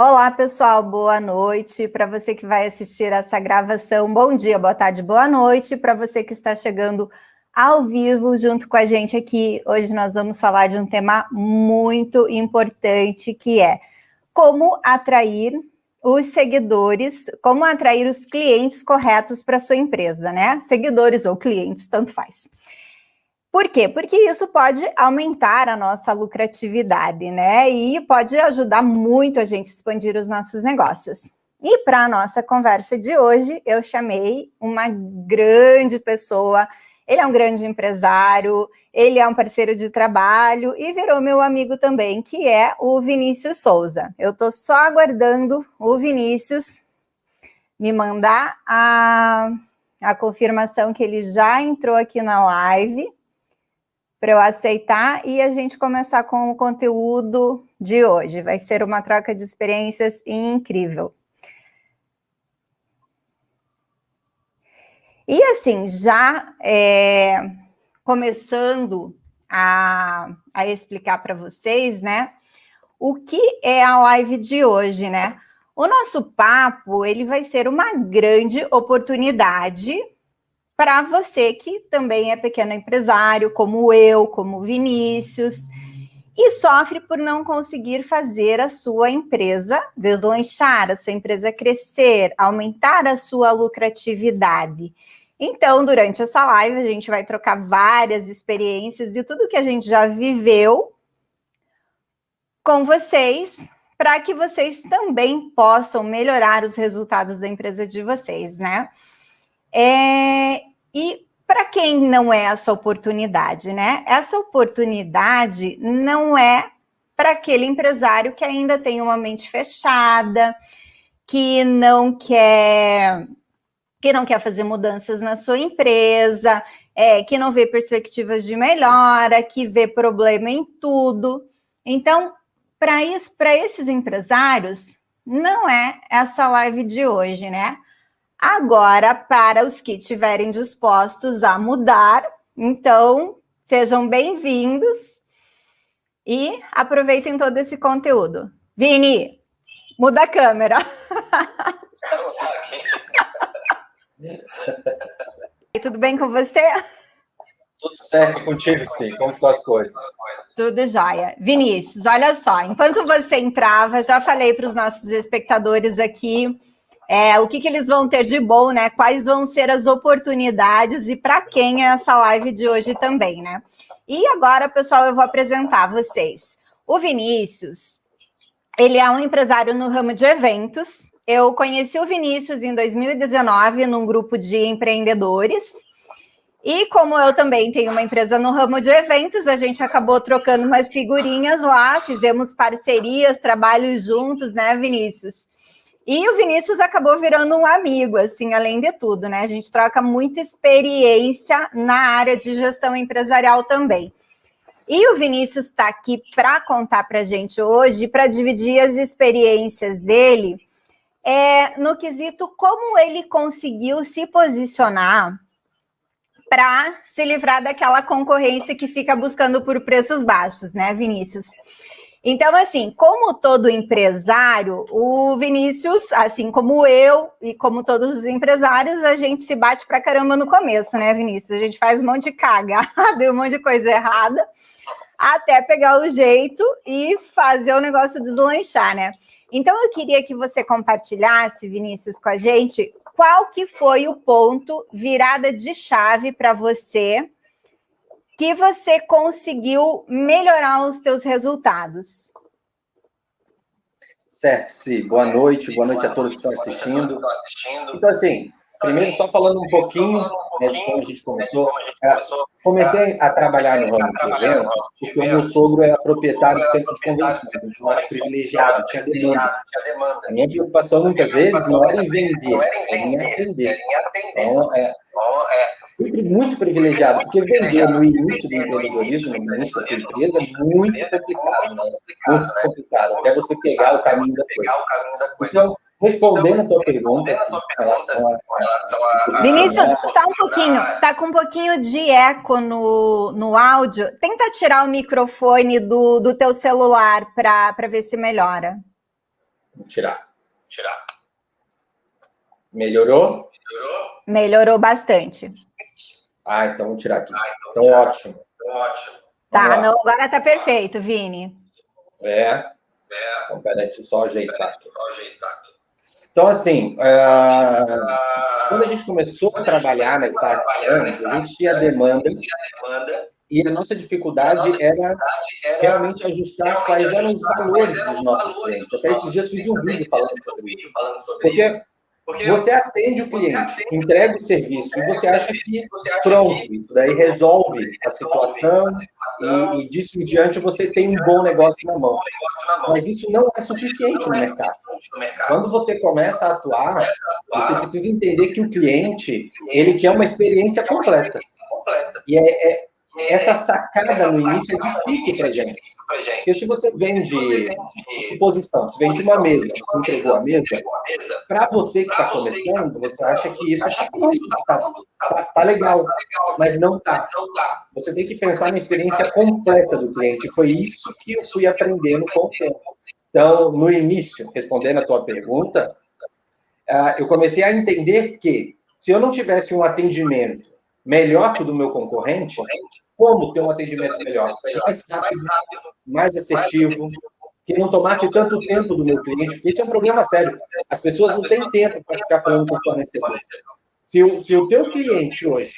Olá, pessoal, boa noite. Para você que vai assistir essa gravação, bom dia, boa tarde, boa noite. Para você que está chegando ao vivo junto com a gente aqui, hoje nós vamos falar de um tema muito importante, que é como atrair os seguidores, como atrair os clientes corretos para sua empresa, né? Seguidores ou clientes, tanto faz. Por quê? Porque isso pode aumentar a nossa lucratividade, né? E pode ajudar muito a gente a expandir os nossos negócios. E para a nossa conversa de hoje, eu chamei uma grande pessoa. Ele é um grande empresário, ele é um parceiro de trabalho e virou meu amigo também, que é o Vinícius Souza. Eu estou só aguardando o Vinícius me mandar a confirmação que ele já entrou aqui na live, para eu aceitar e a gente começar com o conteúdo de hoje. Vai ser uma troca de experiências incrível. E assim, já começando a explicar para vocês, né, o que é a live de hoje, né? O nosso papo, ele vai ser uma grande oportunidade para você que também é pequeno empresário, como eu, como o Vinícius, e sofre por não conseguir fazer a sua empresa deslanchar, a sua empresa crescer, aumentar a sua lucratividade. Então, durante essa live, a gente vai trocar várias experiências de tudo que a gente já viveu com vocês, para que vocês também possam melhorar os resultados da empresa de vocês, né? E para quem não é essa oportunidade, né? Essa oportunidade não é para aquele empresário que ainda tem uma mente fechada, que não quer fazer mudanças na sua empresa, que não vê perspectivas de melhora, que vê problema em tudo. Então, para esses empresários, não é essa live de hoje, né? Agora, para os que estiverem dispostos a mudar, então, sejam bem-vindos e aproveitem todo esse conteúdo. Vini, muda a câmera. Tudo bem com você? Tudo certo contigo, sim. Como estão as coisas? Tudo jóia. Vinícius, olha só, enquanto você entrava, já falei para os nossos espectadores aqui o que eles vão ter de bom, né? Quais vão ser as oportunidades e para quem é essa live de hoje também, né? E agora, pessoal, eu vou apresentar vocês. O Vinícius, ele é um empresário no ramo de eventos. Eu conheci o Vinícius em 2019 num grupo de empreendedores. E como eu também tenho uma empresa no ramo de eventos, a gente acabou trocando umas figurinhas lá, fizemos parcerias, trabalhos juntos, né, Vinícius? E o Vinícius acabou virando um amigo, assim, além de tudo, né? A gente troca muita experiência na área de gestão empresarial também. E o Vinícius está aqui para contar para a gente hoje, para dividir as experiências dele, no quesito como ele conseguiu se posicionar para se livrar daquela concorrência que fica buscando por preços baixos, né, Vinícius? Então, assim, como todo empresário, o Vinícius, assim como eu e como todos os empresários, a gente se bate pra caramba no começo, né, Vinícius? A gente faz um monte de cagada, um monte de coisa errada, até pegar o jeito e fazer o negócio deslanchar, né? Então, eu queria que você compartilhasse, Vinícius, com a gente, qual que foi o ponto virada de chave para você que você conseguiu melhorar os teus resultados. Certo, Sim. Boa noite a todos que estão assistindo. Então, assim, primeiro só falando um pouquinho, né, de como a gente começou. Comecei a trabalhar no ramo de eventos porque o meu sogro era proprietário do centro de convenções, então era privilegiado, tinha demanda. A minha preocupação, muitas vezes, não era em vender, era em atender. Então, fui muito privilegiado, porque vender no início do empreendedorismo, no início da tua empresa, é muito complicado, né? Muito complicado, até você pegar o caminho da coisa. Então, respondendo a tua pergunta, assim, em relação a... Vinícius, só um pouquinho, tá com um pouquinho de eco no áudio. Tenta tirar o microfone do teu celular para ver se melhora. Vou tirar. Melhorou? Melhorou bastante. Então vou tirar aqui. Então, ótimo. Tá, não, agora tá perfeito, Vini. Então, peraí, deixa eu só ajeitar aqui. Então, assim, quando a gente começou a trabalhar na Start Santos, a gente tinha demanda e a nossa dificuldade era realmente ajustar quais eram os valores dos nossos clientes. Até esses dias fiz um vídeo falando sobre isso. Porque você atende o cliente, entrega o serviço e você acha que, pronto, isso daí resolve a situação e disso em diante você tem um bom negócio na mão. Mas isso não é suficiente no mercado. Quando você começa a atuar, você precisa entender que o cliente, ele quer uma experiência completa. E essa sacada no início é difícil para a gente. Porque se você vende, suposição, se vende uma mesa, você entregou a mesa, para você que está começando, você acha que isso está pronto, tá legal, mas não está. Você tem que pensar na experiência completa do cliente. Foi isso que eu fui aprendendo com o tempo. Então, no início, respondendo a tua pergunta, eu comecei a entender que se eu não tivesse um atendimento melhor que o do meu concorrente, como ter um atendimento melhor? Mais rápido, mais assertivo, que não tomasse tanto tempo do meu cliente, porque esse é um problema sério. As pessoas não têm tempo para ficar falando com o fornecedor. Se o teu cliente hoje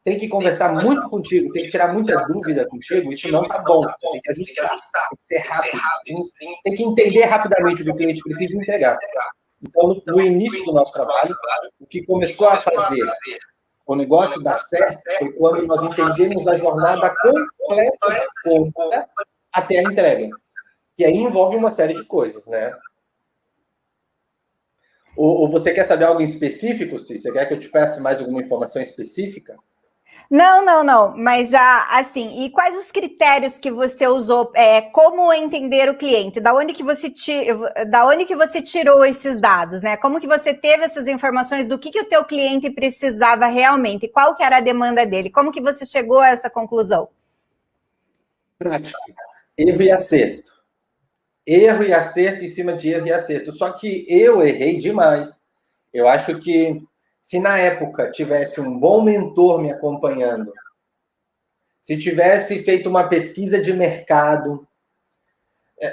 tem que conversar muito contigo, tem que tirar muita dúvida contigo, isso não está bom. Você tem que ajustar, tem que ser rápido. Tem que entender rapidamente o que o cliente precisa entregar. Então, no início do nosso trabalho, o que começou a fazer o negócio dar certo foi quando nós entendemos a jornada completa de compra até a entrega. Que aí envolve uma série de coisas, né? Ou você quer saber algo em específico, Cis? Você quer que eu te peça mais alguma informação específica? Não. Mas, assim, e quais os critérios que você usou? Como entender o cliente? Da onde que você tirou esses dados, né? Como que você teve essas informações do que o teu cliente precisava realmente? Qual que era a demanda dele? Como que você chegou a essa conclusão? Prática. Erro e acerto. Erro e acerto em cima de erro e acerto. Só que eu errei demais. Eu acho que se na época tivesse um bom mentor me acompanhando, se tivesse feito uma pesquisa de mercado,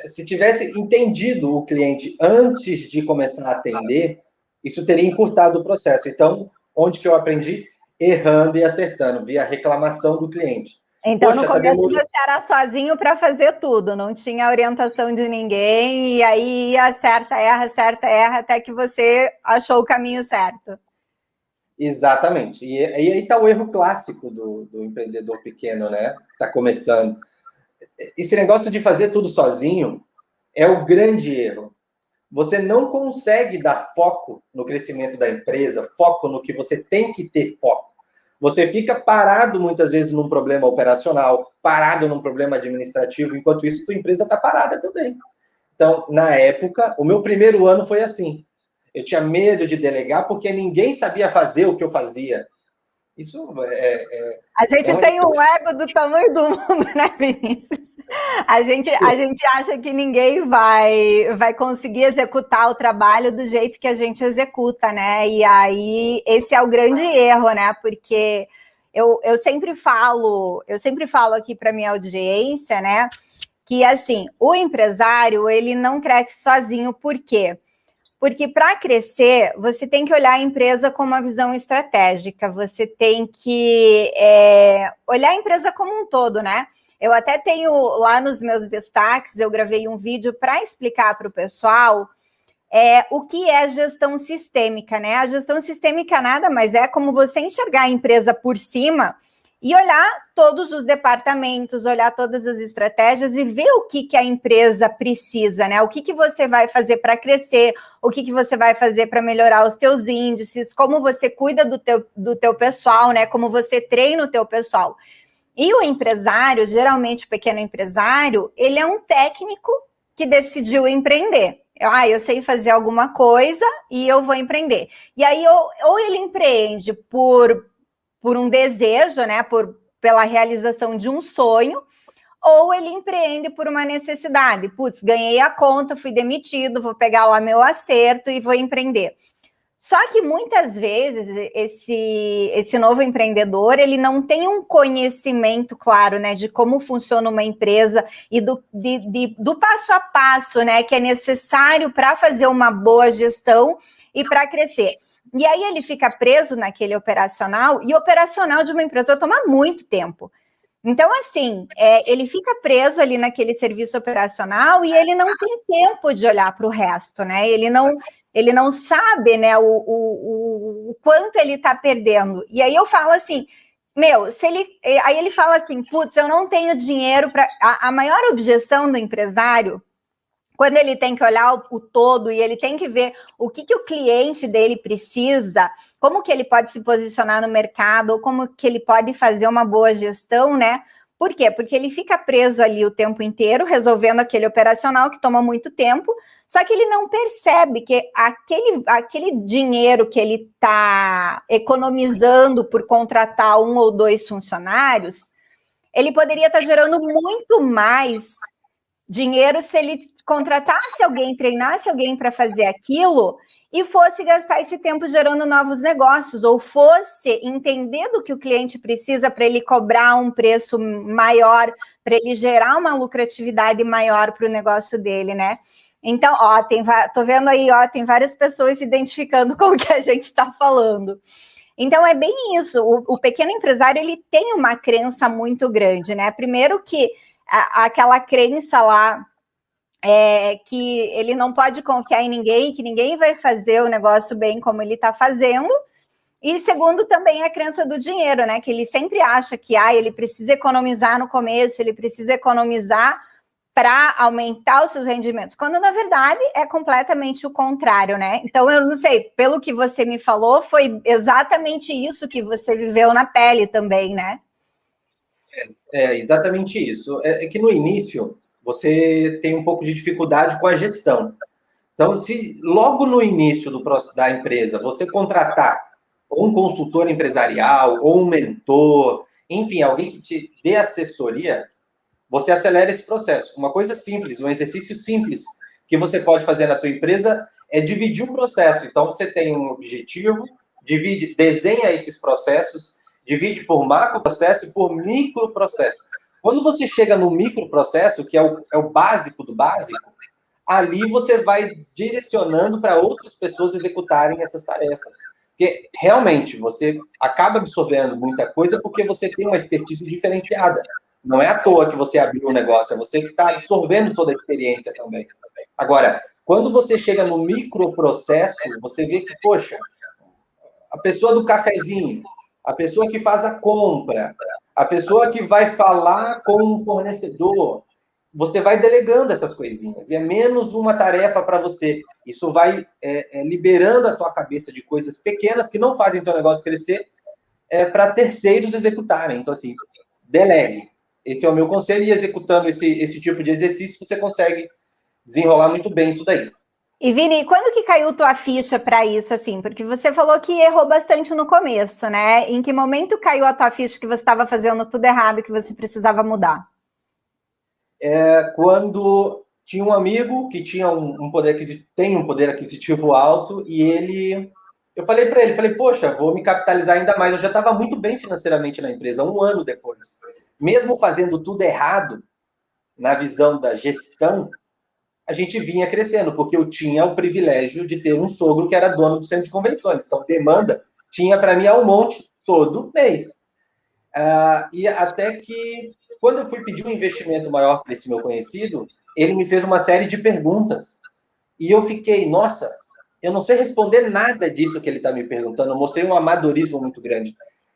se tivesse entendido o cliente antes de começar a atender, isso teria encurtado o processo. Então, onde que eu aprendi? Errando e acertando, via reclamação do cliente. Então, no começo você era sozinho para fazer tudo, não tinha orientação de ninguém, e aí acerta, erra, até que você achou o caminho certo. Exatamente. E aí está o erro clássico do empreendedor pequeno, né? Que está começando. Esse negócio de fazer tudo sozinho é o grande erro. Você não consegue dar foco no crescimento da empresa, foco no que você tem que ter foco. Você fica parado muitas vezes num problema operacional, parado num problema administrativo, enquanto isso tua empresa está parada também. Então, na época, o meu primeiro ano foi assim. Eu tinha medo de delegar porque ninguém sabia fazer o que eu fazia. Isso A gente tem um ego do tamanho do mundo, né, Vinícius? A gente acha que ninguém vai conseguir executar o trabalho do jeito que a gente executa, né? E aí, esse é o grande erro, né? Porque eu sempre falo aqui para minha audiência, né? Que, assim, o empresário, ele não cresce sozinho, por quê? Porque para crescer, você tem que olhar a empresa com uma visão estratégica, você tem que olhar a empresa como um todo, né? Eu até tenho lá nos meus destaques, eu gravei um vídeo para explicar para o pessoal o que é gestão sistêmica, né? A gestão sistêmica nada mais é como você enxergar a empresa por cima e olhar todos os departamentos, olhar todas as estratégias e ver o que a empresa precisa, né? O que você vai fazer para crescer, o que você vai fazer para melhorar os teus índices, como você cuida do teu pessoal, né? Como você treina o teu pessoal. E o empresário, geralmente o pequeno empresário, ele é um técnico que decidiu empreender. Eu sei fazer alguma coisa e eu vou empreender. E aí, ou ele empreende por um desejo, né, pela realização de um sonho, ou ele empreende por uma necessidade. Putz, ganhei a conta, fui demitido, vou pegar lá meu acerto e vou empreender. Só que muitas vezes esse novo empreendedor, ele não tem um conhecimento claro, né, de como funciona uma empresa e do passo a passo, né, que é necessário para fazer uma boa gestão e para crescer. E aí ele fica preso naquele operacional, e o operacional de uma empresa toma muito tempo. Então, assim, ele fica preso ali naquele serviço operacional e ele não tem tempo de olhar para o resto, né? Ele não sabe, né, o quanto ele está perdendo. E aí eu falo assim, aí ele fala assim, putz, eu não tenho dinheiro para... A maior objeção do empresário, quando ele tem que olhar o todo e ele tem que ver o que o cliente dele precisa, como que ele pode se posicionar no mercado, ou como que ele pode fazer uma boa gestão, né? Por quê? Porque ele fica preso ali o tempo inteiro, resolvendo aquele operacional que toma muito tempo, só que ele não percebe que aquele dinheiro que ele está economizando por contratar 1 ou 2 funcionários, ele poderia estar gerando muito mais dinheiro se ele contratasse alguém, treinasse alguém para fazer aquilo e fosse gastar esse tempo gerando novos negócios, ou fosse entender do que o cliente precisa para ele cobrar um preço maior, para ele gerar uma lucratividade maior para o negócio dele, né? Então, tô vendo aí, tem várias pessoas se identificando com o que a gente está falando. Então, é bem isso. O pequeno empresário, ele tem uma crença muito grande, né? Primeiro que aquela crença lá que ele não pode confiar em ninguém, que ninguém vai fazer o negócio bem como ele está fazendo. E segundo, também a crença do dinheiro, né? Que ele sempre acha que ele precisa economizar no começo, ele precisa economizar para aumentar os seus rendimentos, quando na verdade é completamente o contrário, né? Então, eu não sei, pelo que você me falou, foi exatamente isso que você viveu na pele também, né? É exatamente isso. É que no início você tem um pouco de dificuldade com a gestão. Então, se logo no início da empresa você contratar um consultor empresarial ou um mentor, enfim, alguém que te dê assessoria, você acelera esse processo. Uma coisa simples, um exercício simples que você pode fazer na tua empresa é dividir um processo. Então, você tem um objetivo, desenha esses processos, divide por macro processo e por micro processo. Quando você chega no micro processo, que é o básico do básico, ali você vai direcionando para outras pessoas executarem essas tarefas. Porque, realmente, você acaba absorvendo muita coisa porque você tem uma expertise diferenciada. Não é à toa que você abriu o negócio, é você que está absorvendo toda a experiência também. Agora, quando você chega no microprocesso, você vê que, poxa, a pessoa do cafezinho, a pessoa que faz a compra, a pessoa que vai falar com um fornecedor, você vai delegando essas coisinhas, e é menos uma tarefa para você. Isso vai liberando a tua cabeça de coisas pequenas que não fazem teu negócio crescer para terceiros executarem. Então, assim, delegue. Esse é o meu conselho, e executando esse tipo de exercício, você consegue desenrolar muito bem isso daí. E, Vini, quando que caiu tua ficha para isso, assim? Porque você falou que errou bastante no começo, né? Em que momento caiu a tua ficha que você estava fazendo tudo errado, que você precisava mudar? Quando tinha um amigo que tinha tem um poder aquisitivo alto, e eu falei para ele, poxa, vou me capitalizar ainda mais. Eu já estava muito bem financeiramente na empresa, 1 ano depois. Mesmo fazendo tudo errado, na visão da gestão, a gente vinha crescendo, porque eu tinha o privilégio de ter um sogro que era dono do centro de convenções. Então, demanda tinha para mim ao monte todo mês. E até que, quando eu fui pedir um investimento maior para esse meu conhecido, ele me fez uma série de perguntas. E eu fiquei, nossa, eu não sei responder nada disso que ele está me perguntando. Eu mostrei um amadorismo muito grande.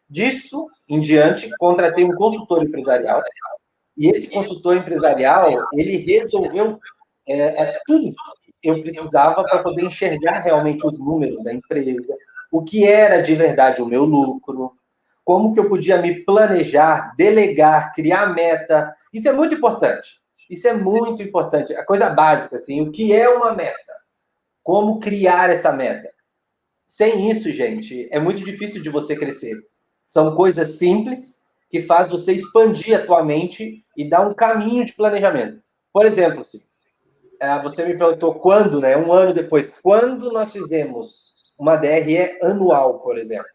Disso em diante, contratei um consultor empresarial. E esse consultor empresarial, ele resolveu tudo que eu precisava para poder enxergar realmente os números da empresa, o que era de verdade o meu lucro, como que eu podia me planejar, delegar, criar meta. Isso é muito importante. Isso é muito importante. A coisa básica, assim, o que é uma meta? Como criar essa meta? Sem isso, gente, é muito difícil de você crescer. São coisas simples que faz você expandir a tua mente e dar um caminho de planejamento. Por exemplo, você me perguntou quando, né? Um ano depois, quando nós fizemos uma DRE anual, por exemplo.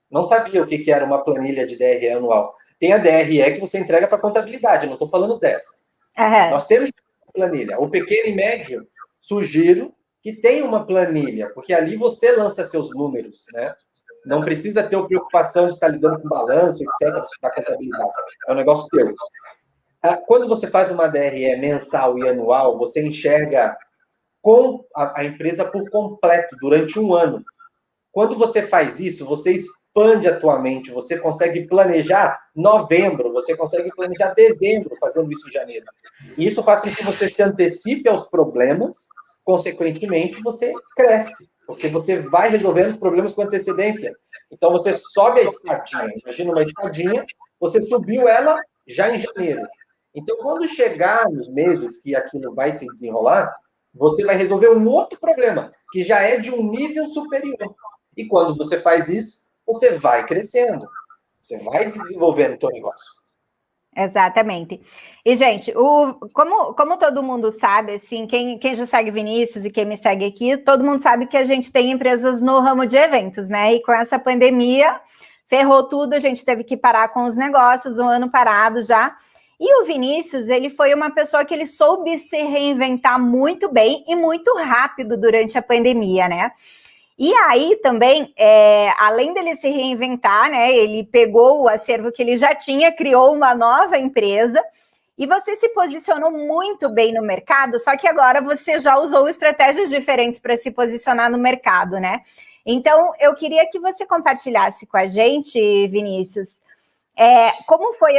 Não sabia o que era uma planilha de DRE anual. Tem a DRE que você entrega para contabilidade, não estou falando dessa. Nós temos planilha. O pequeno e médio, sugiro que tenha uma planilha, porque ali você lança seus números, né? Não precisa ter preocupação de estar lidando com balanço, etc., da contabilidade. É um negócio teu. Quando você faz uma DRE mensal e anual, você enxerga com a empresa por completo, durante um ano. Quando você faz isso, você expande a tua mente, você consegue planejar novembro, você consegue planejar dezembro, fazendo isso em janeiro. E isso faz com que você se antecipe aos problemas, consequentemente, você cresce, porque você vai resolvendo os problemas com antecedência. Então, você sobe a escadinha, imagina uma escadinha, você subiu ela já em janeiro. Então, quando chegar nos meses que aquilo vai se desenrolar, você vai resolver um outro problema, que já é de um nível superior. E quando você faz isso, você vai crescendo. Você vai desenvolvendo o seu negócio. Exatamente. E, gente, como todo mundo sabe, assim, quem já segue Vinícius e quem me segue aqui, todo mundo sabe que a gente tem empresas no ramo de eventos, né? E com essa pandemia, ferrou tudo, a gente teve que parar com os negócios, um ano parado já. E o Vinícius, ele foi uma pessoa que ele soube se reinventar muito bem e muito rápido durante a pandemia, né? E aí também, além dele se reinventar, né, ele pegou o acervo que ele já tinha, criou uma nova empresa, e você se posicionou muito bem no mercado, só que agora você já usou estratégias diferentes para se posicionar no mercado, né? Então, eu queria que você compartilhasse com a gente, Vinícius, como foi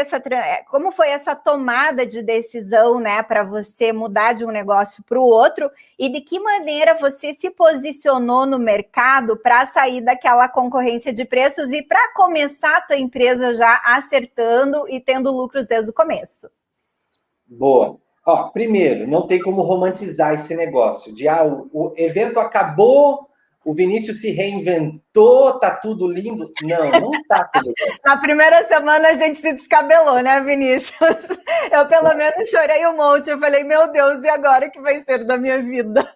essa tomada de decisão, né, para você mudar de um negócio para o outro, e de que maneira você se posicionou no mercado para sair daquela concorrência de preços e para começar a tua empresa já acertando e tendo lucros desde o começo? Boa. Primeiro, não tem como romantizar esse negócio de o evento acabou, o Vinícius se reinventou, tá tudo lindo. Não tá tudo lindo. Na primeira semana a gente se descabelou, né, Vinícius? Eu pelo menos chorei um monte. Eu falei, meu Deus, e agora o que vai ser da minha vida?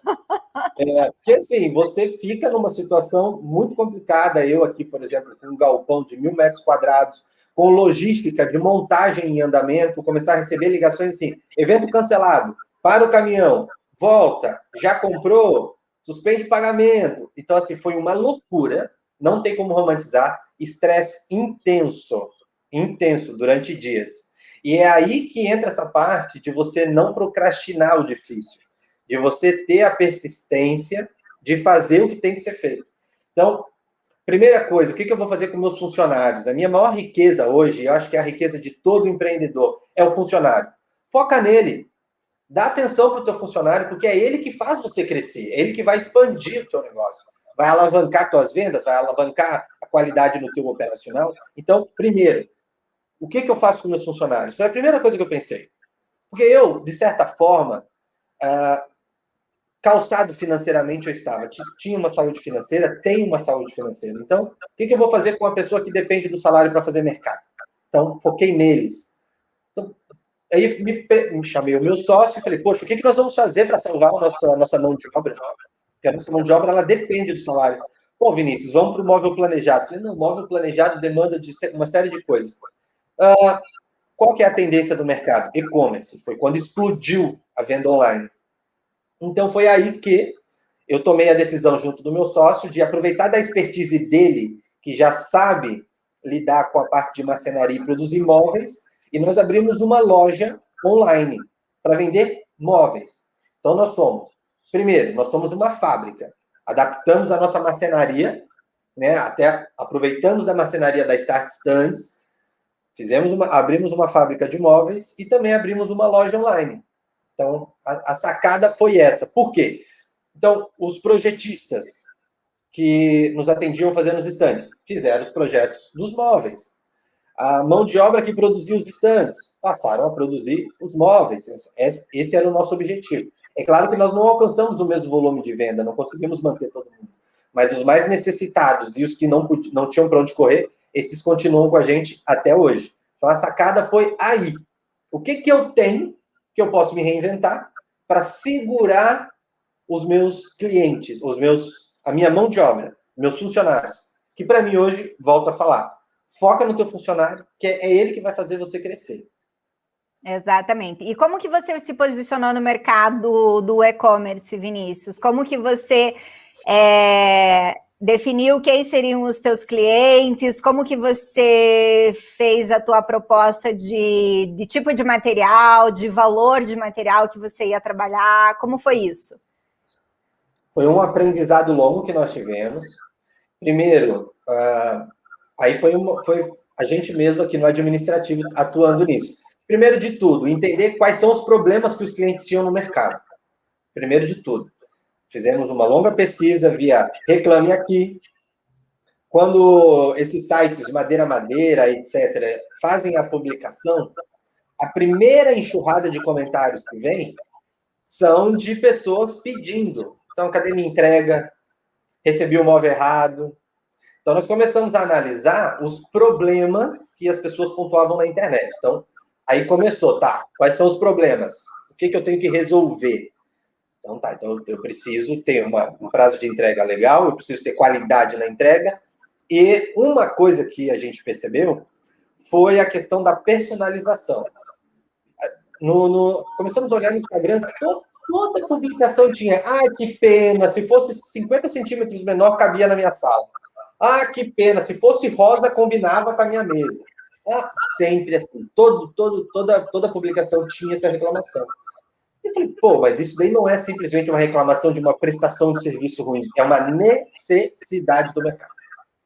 Porque assim, você fica numa situação muito complicada. Eu aqui, por exemplo, com um galpão de 1.000 metros quadrados, com logística de montagem em andamento, começar a receber ligações assim, evento cancelado, para o caminhão, volta, já comprou, suspende pagamento. Então, assim, foi uma loucura, não tem como romantizar, estresse intenso durante dias. E é aí que entra essa parte de você não procrastinar o difícil, de você ter a persistência de fazer o que tem que ser feito. Então, primeira coisa, o que eu vou fazer com meus funcionários? A minha maior riqueza hoje, eu acho que é a riqueza de todo empreendedor, é o funcionário. Foca nele. Dá atenção para o teu funcionário, porque é ele que faz você crescer, é ele que vai expandir o teu negócio, vai alavancar tuas vendas, vai alavancar a qualidade no teu operacional. Então, primeiro, o que eu faço com meus funcionários? Foi a primeira coisa que eu pensei. Porque eu, de certa forma, calçado financeiramente eu estava. Tinha uma saúde financeira, tenho uma saúde financeira. Então, o que eu vou fazer com uma pessoa que depende do salário para fazer mercado? Então, foquei neles. Então, aí me chamei o meu sócio e falei, poxa, o que nós vamos fazer para salvar a nossa mão de obra? Porque a nossa mão de obra, ela depende do salário. Pô, Vinícius, vamos para o móvel planejado. Eu falei, não, móvel planejado demanda de uma série de coisas. Qual que é a tendência do mercado? E-commerce. Foi quando explodiu a venda online. Então, foi aí que eu tomei a decisão, junto do meu sócio, de aproveitar da expertise dele, que já sabe lidar com a parte de marcenaria e produzir móveis, e nós abrimos uma loja online para vender móveis. Então, nós somos uma fábrica. Adaptamos a nossa marcenaria, né, até aproveitamos a marcenaria da Start Stands, abrimos uma fábrica de móveis e também abrimos uma loja online. Então, a sacada foi essa. Por quê? Então, os projetistas que nos atendiam fazendo os estandes fizeram os projetos dos móveis. A mão de obra que produzia os estandes passaram a produzir os móveis. Esse era o nosso objetivo. É claro que nós não alcançamos o mesmo volume de venda, não conseguimos manter todo mundo. Mas os mais necessitados e os que não tinham para onde correr, esses continuam com a gente até hoje. Então, a sacada foi aí. O que eu tenho que eu posso me reinventar para segurar os meus clientes, a minha mão de obra, meus funcionários? Que para mim hoje, volto a falar, foca no teu funcionário, que é ele que vai fazer você crescer. Exatamente. E como que você se posicionou no mercado do e-commerce, Vinícius? Como que você definiu quem seriam os teus clientes? Como que você fez a tua proposta de tipo de material, de valor de material que você ia trabalhar? Como foi isso? Foi um aprendizado longo que nós tivemos. Primeiro, aí foi a gente mesmo aqui no administrativo atuando nisso. Primeiro de tudo, entender quais são os problemas que os clientes tinham no mercado. Primeiro de tudo. Fizemos uma longa pesquisa via Reclame Aqui. Quando esses sites de madeira, etc., fazem a publicação, a primeira enxurrada de comentários que vem são de pessoas pedindo. Então, cadê minha entrega? Recebi o móvel errado. Então, nós começamos a analisar os problemas que as pessoas pontuavam na internet. Então, aí começou, tá, quais são os problemas? O que eu tenho que resolver? Então, tá, então eu preciso ter um prazo de entrega legal, eu preciso ter qualidade na entrega. E uma coisa que a gente percebeu foi a questão da personalização. Começamos a olhar no Instagram, toda publicação tinha, que pena, se fosse 50 centímetros menor, cabia na minha sala. Que pena, se fosse rosa, combinava com a minha mesa. Sempre assim, toda publicação tinha essa reclamação. Eu falei, mas isso daí não é simplesmente uma reclamação de uma prestação de serviço ruim, é uma necessidade do mercado.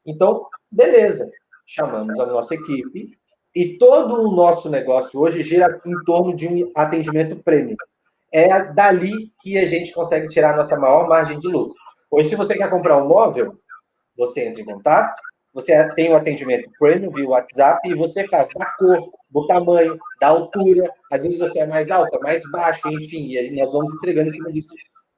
Então, beleza, chamamos a nossa equipe e todo o nosso negócio hoje gira em torno de um atendimento premium. É dali que a gente consegue tirar a nossa maior margem de lucro. Hoje, se você quer comprar um móvel, você entra em contato, você tem o atendimento premium via WhatsApp e você faz da cor, do tamanho, da altura. Às vezes você é mais alta, mais baixo, enfim. E aí nós vamos entregando em cima disso.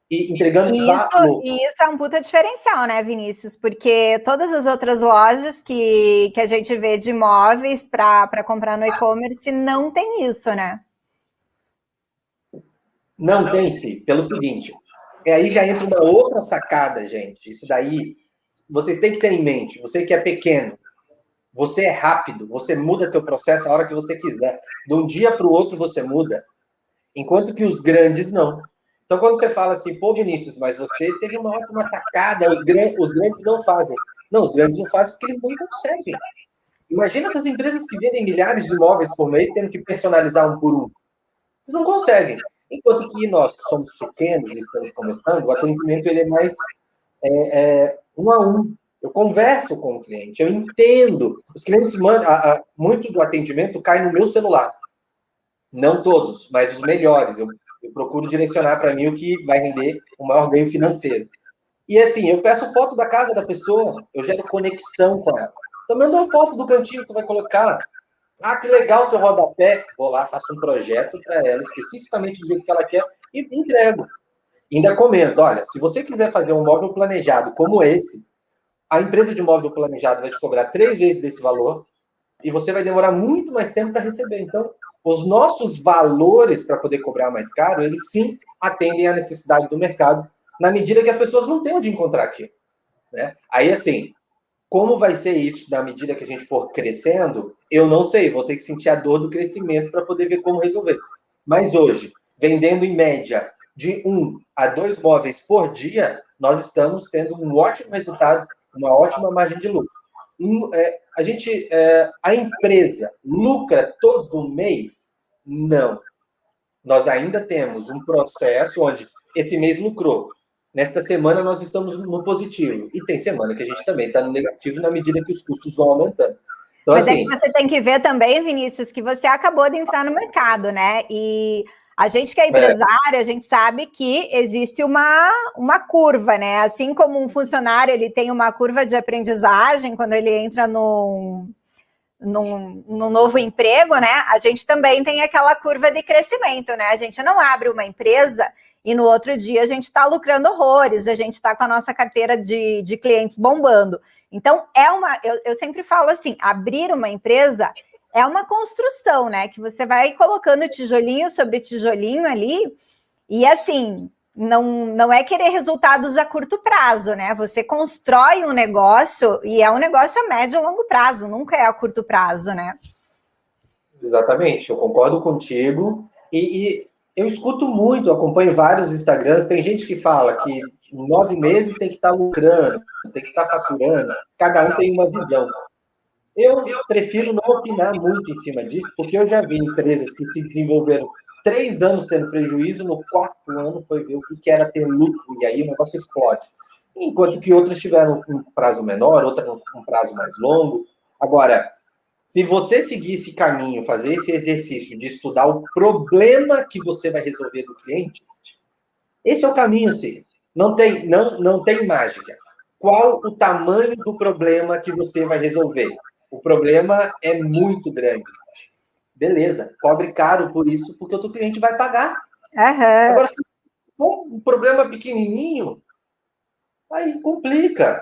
E entregando valor. E isso é um puta diferencial, né, Vinícius? Porque todas as outras lojas que a gente vê de imóveis para comprar no e-commerce não tem isso, né? Não tem, sim. Pelo seguinte, aí já entra uma outra sacada, gente. Isso daí, vocês têm que ter em mente. Você que é pequeno, você é rápido, você muda teu processo a hora que você quiser. De um dia para o outro você muda. Enquanto que os grandes não. Então, quando você fala assim, Vinícius, mas você teve uma ótima sacada, os grandes não fazem. Não, os grandes não fazem porque eles não conseguem. Imagina essas empresas que vendem milhares de imóveis por mês tendo que personalizar um por um. Eles não conseguem. Enquanto que nós, que somos pequenos e estamos começando, o atendimento ele é mais um a um. Eu converso com o cliente, eu entendo. Os clientes mandam, muito do atendimento cai no meu celular. Não todos, mas os melhores. Eu procuro direcionar para mim o que vai render o maior ganho financeiro. E assim, eu peço foto da casa da pessoa, eu gero conexão com ela. Então, manda uma foto do cantinho que você vai colocar. Que legal teu rodapé. Vou lá, faço um projeto para ela, especificamente do jeito que ela quer, e entrego. Ainda comento, olha, se você quiser fazer um móvel planejado como esse, a empresa de móvel planejado vai te cobrar 3 vezes desse valor, e você vai demorar muito mais tempo para receber. Então, os nossos valores para poder cobrar mais caro, eles sim atendem à necessidade do mercado, na medida que as pessoas não têm onde encontrar aqui. Né? Aí, assim, como vai ser isso na medida que a gente for crescendo, eu não sei, vou ter que sentir a dor do crescimento para poder ver como resolver. Mas hoje, vendendo em média de 1 a 2 móveis por dia, nós estamos tendo um ótimo resultado, uma ótima margem de lucro. A empresa lucra todo mês? Não. Nós ainda temos um processo onde esse mês lucrou. Nesta semana nós estamos no positivo. E tem semana que a gente também está no negativo na medida que os custos vão aumentando. Então, mas assim, é que você tem que ver também, Vinícius, que você acabou de entrar no mercado, né? E a gente que é empresário, a gente sabe que existe uma curva, né? Assim como um funcionário ele tem uma curva de aprendizagem quando ele entra num novo emprego, né? A gente também tem aquela curva de crescimento, né? A gente não abre uma empresa e no outro dia a gente está lucrando horrores, a gente está com a nossa carteira de clientes bombando. Então, eu sempre falo assim, abrir uma empresa é uma construção, né? Que você vai colocando tijolinho sobre tijolinho ali, e assim, não é querer resultados a curto prazo, né? Você constrói um negócio e é um negócio a médio e longo prazo, nunca é a curto prazo, né? Exatamente, eu concordo contigo. E eu escuto muito, acompanho vários Instagrams, tem gente que fala que em 9 meses tem que estar lucrando, tem que estar faturando, cada um tem uma visão. Eu prefiro não opinar muito em cima disso, porque eu já vi empresas que se desenvolveram 3 anos tendo prejuízo, no 4º ano foi ver o que era ter lucro, e aí o negócio explode. Enquanto que outras tiveram um prazo menor, outras um prazo mais longo. Agora, se você seguir esse caminho, fazer esse exercício de estudar o problema que você vai resolver do cliente, esse é o caminho, sim. Não tem mágica. Qual o tamanho do problema que você vai resolver? O problema é muito grande. Beleza, cobre caro por isso, porque o teu cliente vai pagar. Uhum. Agora, se for um problema pequenininho, aí complica.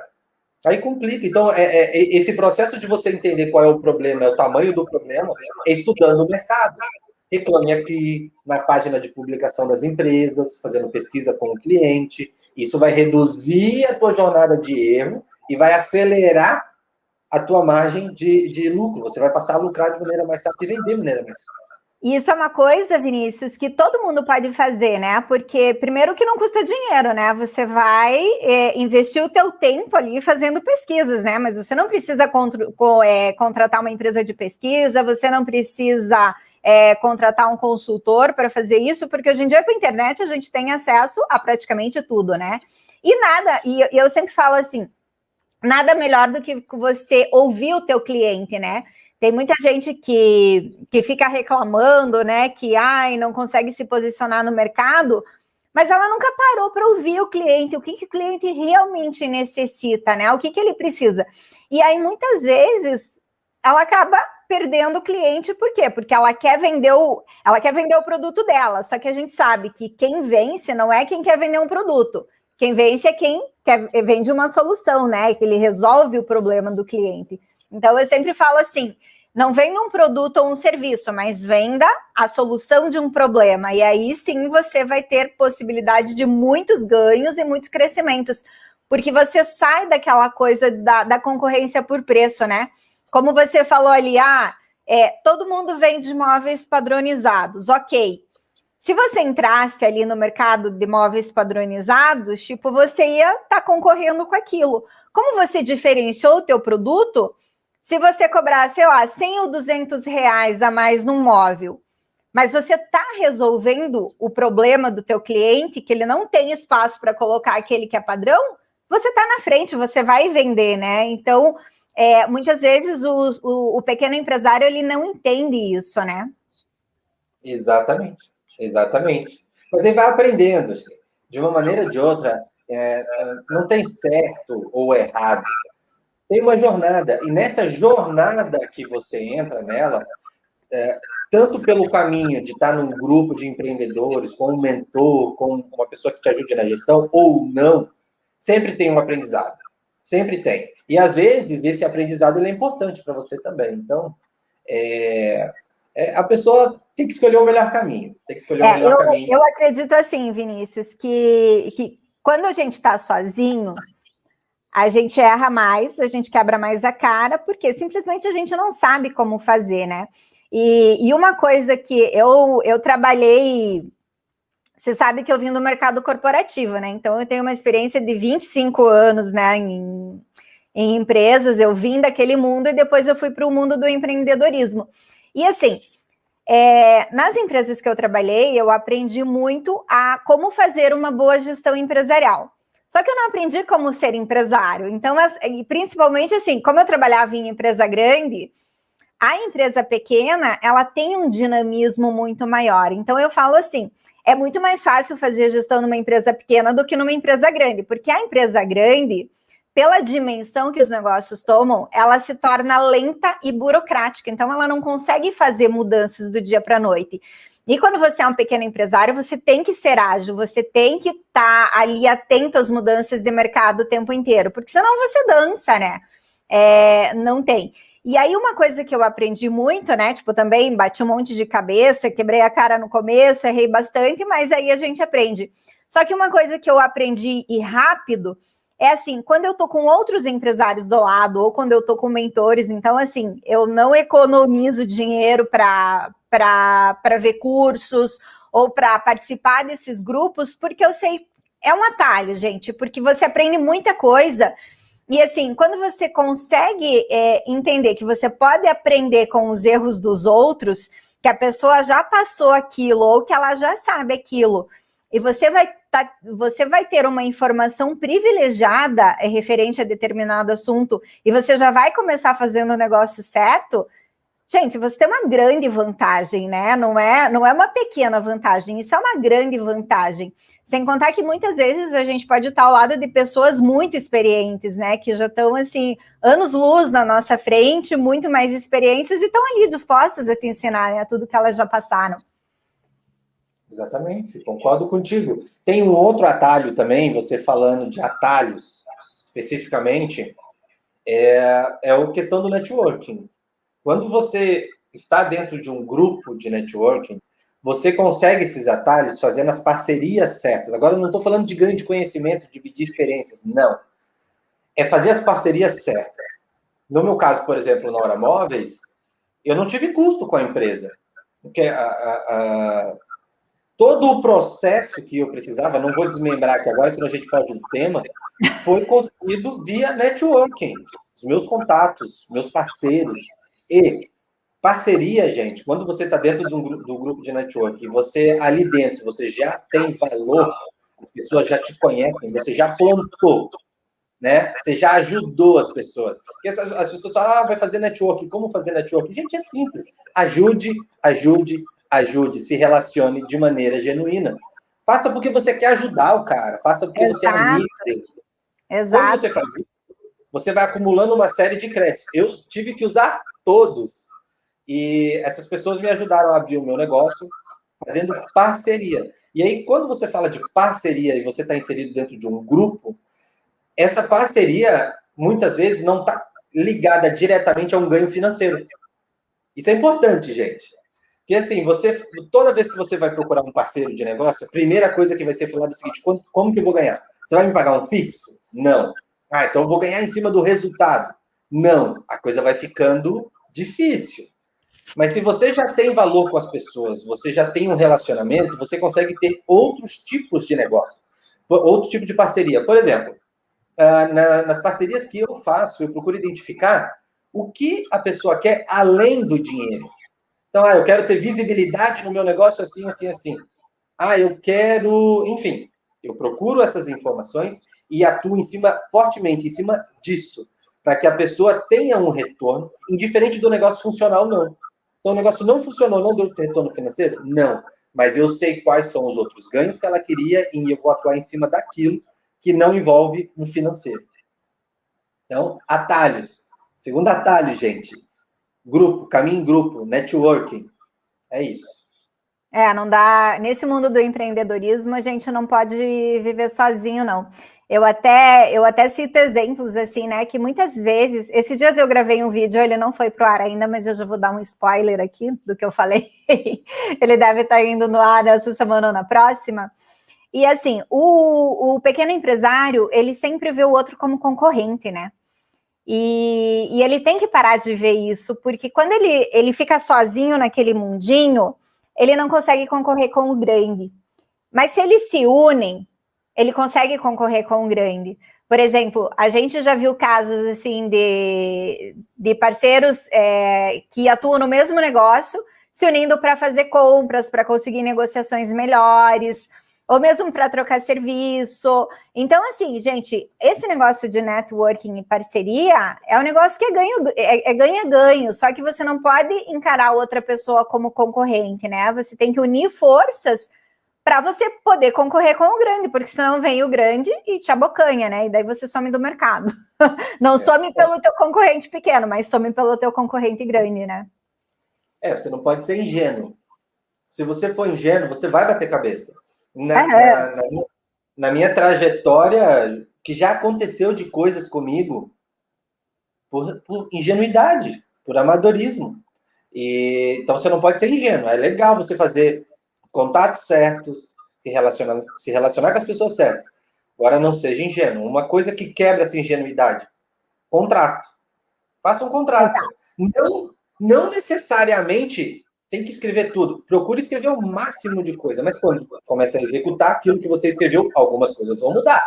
Então, esse processo de você entender qual é o problema, é o tamanho do problema, é estudando o mercado. Reclame aqui na página de publicação das empresas, fazendo pesquisa com o cliente. Isso vai reduzir a tua jornada de erro e vai acelerar a tua margem de lucro. Você vai passar a lucrar de maneira mais rápida e vender de maneira mais rápida. Isso é uma coisa, Vinícius, que todo mundo pode fazer, né? Porque, primeiro, que não custa dinheiro, né? Você vai investir o teu tempo ali fazendo pesquisas, né? Mas você não precisa contratar uma empresa de pesquisa, você não precisa contratar um consultor para fazer isso, porque hoje em dia com a internet a gente tem acesso a praticamente tudo, né? E eu sempre falo assim, nada melhor do que você ouvir o teu cliente, né? Tem muita gente que fica reclamando, né, que não consegue se posicionar no mercado, mas ela nunca parou para ouvir o cliente, o que o cliente realmente necessita, né? O que ele precisa. E aí, muitas vezes, ela acaba perdendo o cliente, por quê? Porque ela quer vender o produto dela, só que a gente sabe que quem vence não é quem quer vender um produto. Quem vence é quem vende uma solução, né? Que ele resolve o problema do cliente. Então, eu sempre falo assim, não venda um produto ou um serviço, mas venda a solução de um problema. E aí, sim, você vai ter possibilidade de muitos ganhos e muitos crescimentos. Porque você sai daquela coisa da concorrência por preço, né? Como você falou ali, todo mundo vende móveis padronizados, ok. Se você entrasse ali no mercado de móveis padronizados, tipo, você ia estar concorrendo com aquilo. Como você diferenciou o teu produto, se você cobrar, sei lá, 100 ou 200 reais a mais num móvel, mas você está resolvendo o problema do teu cliente, que ele não tem espaço para colocar aquele que é padrão, você está na frente, você vai vender, né? Então, muitas vezes o pequeno empresário, ele não entende isso, né? Exatamente. Mas ele vai aprendendo, assim. De uma maneira ou de outra, não tem certo ou errado. Tem uma jornada, e nessa jornada que você entra nela, tanto pelo caminho de estar num grupo de empreendedores, com um mentor, com uma pessoa que te ajude na gestão, ou não, sempre tem um aprendizado. Sempre tem. E, às vezes, esse aprendizado ele é importante para você também. Então, a pessoa tem que escolher o melhor caminho. Eu acredito assim, Vinícius, que quando a gente está sozinho, a gente erra mais, a gente quebra mais a cara, porque simplesmente a gente não sabe como fazer, né? E uma coisa que eu trabalhei, você sabe que eu vim do mercado corporativo, né? Então eu tenho uma experiência de 25 anos, né, em empresas, eu vim daquele mundo e depois eu fui para o mundo do empreendedorismo. E assim, nas empresas que eu trabalhei, eu aprendi muito a como fazer uma boa gestão empresarial. Só que eu não aprendi como ser empresário. Então, principalmente assim, como eu trabalhava em empresa grande, a empresa pequena, ela tem um dinamismo muito maior. Então, eu falo assim, é muito mais fácil fazer gestão numa empresa pequena do que numa empresa grande, porque a empresa grande, pela dimensão que os negócios tomam, ela se torna lenta e burocrática. Então, ela não consegue fazer mudanças do dia para a noite. E quando você é um pequeno empresário, você tem que ser ágil, você tem que estar ali atento às mudanças de mercado o tempo inteiro, porque senão você dança, né? Não tem. E aí uma coisa que eu aprendi muito, né, tipo, também bati um monte de cabeça, quebrei a cara no começo, errei bastante, mas aí a gente aprende. Só que uma coisa que eu aprendi e rápido é assim, quando eu tô com outros empresários do lado, ou quando eu tô com mentores, então assim, eu não economizo dinheiro para ver cursos ou para participar desses grupos, porque eu sei, é um atalho, gente, porque você aprende muita coisa. E assim, quando você consegue entender que você pode aprender com os erros dos outros, que a pessoa já passou aquilo ou que ela já sabe aquilo, e você vai ter uma informação privilegiada referente a determinado assunto, e você já vai começar fazendo o negócio certo. Gente, você tem uma grande vantagem, né? Não é uma pequena vantagem, isso é uma grande vantagem. Sem contar que muitas vezes a gente pode estar ao lado de pessoas muito experientes, né? Que já estão, assim, anos-luz na nossa frente, muito mais experiências e estão ali dispostas a te ensinar, né? Tudo que elas já passaram. Exatamente, concordo contigo. Tem um outro atalho também, você falando de atalhos, especificamente, é a questão do networking. Quando você está dentro de um grupo de networking, você consegue esses atalhos fazendo as parcerias certas. Agora, eu não estou falando de ganho de conhecimento, dividir experiências, não. É fazer as parcerias certas. No meu caso, por exemplo, na Hora Móveis, eu não tive custo com a empresa. Porque todo o processo que eu precisava, não vou desmembrar aqui agora, senão a gente foge do tema, foi conseguido via networking. Os meus contatos, meus parceiros. E parceria, gente, quando você está dentro do grupo de networking, você ali dentro, você já tem valor, as pessoas já te conhecem, você já plantou, né? Você já ajudou as pessoas. Porque as pessoas falam, vai fazer networking, como fazer networking? Gente, é simples. Ajude, ajude, ajude, se relacione de maneira genuína. Faça porque você quer ajudar o cara, faça porque você é amigo dele. Exato. Quando você faz isso, você vai acumulando uma série de créditos. Eu tive que usar todos. E essas pessoas me ajudaram a abrir o meu negócio fazendo parceria. E aí, quando você fala de parceria e você está inserido dentro de um grupo, essa parceria, muitas vezes, não está ligada diretamente a um ganho financeiro. Isso é importante, gente. Porque, assim, toda vez que você vai procurar um parceiro de negócio, a primeira coisa que vai ser falada é o seguinte, como que eu vou ganhar? Você vai me pagar um fixo? Não. Ah, então eu vou ganhar em cima do resultado. Não. A coisa vai ficando difícil. Mas se você já tem valor com as pessoas, você já tem um relacionamento, você consegue ter outros tipos de negócio, outro tipo de parceria. Por exemplo, nas parcerias que eu faço, eu procuro identificar o que a pessoa quer além do dinheiro. Então, eu quero ter visibilidade no meu negócio assim, assim, assim. Eu quero... Enfim, eu procuro essas informações e atuo fortemente em cima disso, para que a pessoa tenha um retorno, indiferente do negócio funcionar ou não. Então, o negócio não funcionou, não deu retorno financeiro? Não. Mas eu sei quais são os outros ganhos que ela queria e eu vou atuar em cima daquilo que não envolve o financeiro. Então, atalhos. Segundo atalho, gente. Grupo, caminho em grupo, networking. É isso. Não dá. Nesse mundo do empreendedorismo, a gente não pode viver sozinho, não. Eu até cito exemplos assim, né? Que muitas vezes, esses dias eu gravei um vídeo, ele não foi pro ar ainda, mas eu já vou dar um spoiler aqui do que eu falei. Ele deve estar indo no ar essa semana ou na próxima. E assim, o pequeno empresário, ele sempre vê o outro como concorrente, né? E ele tem que parar de ver isso, porque quando ele fica sozinho naquele mundinho, ele não consegue concorrer com o grande. Mas se eles se unem, ele consegue concorrer com o grande. Por exemplo, a gente já viu casos assim de parceiros que atuam no mesmo negócio, se unindo para fazer compras, para conseguir negociações melhores, ou mesmo para trocar serviço. Então, assim, gente, esse negócio de networking e parceria é um negócio que é ganha-ganho, só que você não pode encarar outra pessoa como concorrente, né? Você tem que unir forças para você poder concorrer com o grande, porque senão vem o grande e te abocanha, né? E daí você some do mercado. Não some pelo teu concorrente pequeno, mas some pelo teu concorrente grande, né? Você não pode ser ingênuo. Se você for ingênuo, você vai bater cabeça. Na minha trajetória, que já aconteceu de coisas comigo por ingenuidade, por amadorismo. Então, você não pode ser ingênuo. É legal você fazer contatos certos, se relacionar com as pessoas certas. Agora, não seja ingênuo. Uma coisa que quebra essa ingenuidade, contrato. Faça um contrato. Não necessariamente tem que escrever tudo. Procure escrever o máximo de coisa, mas quando começa a executar aquilo que você escreveu, algumas coisas vão mudar.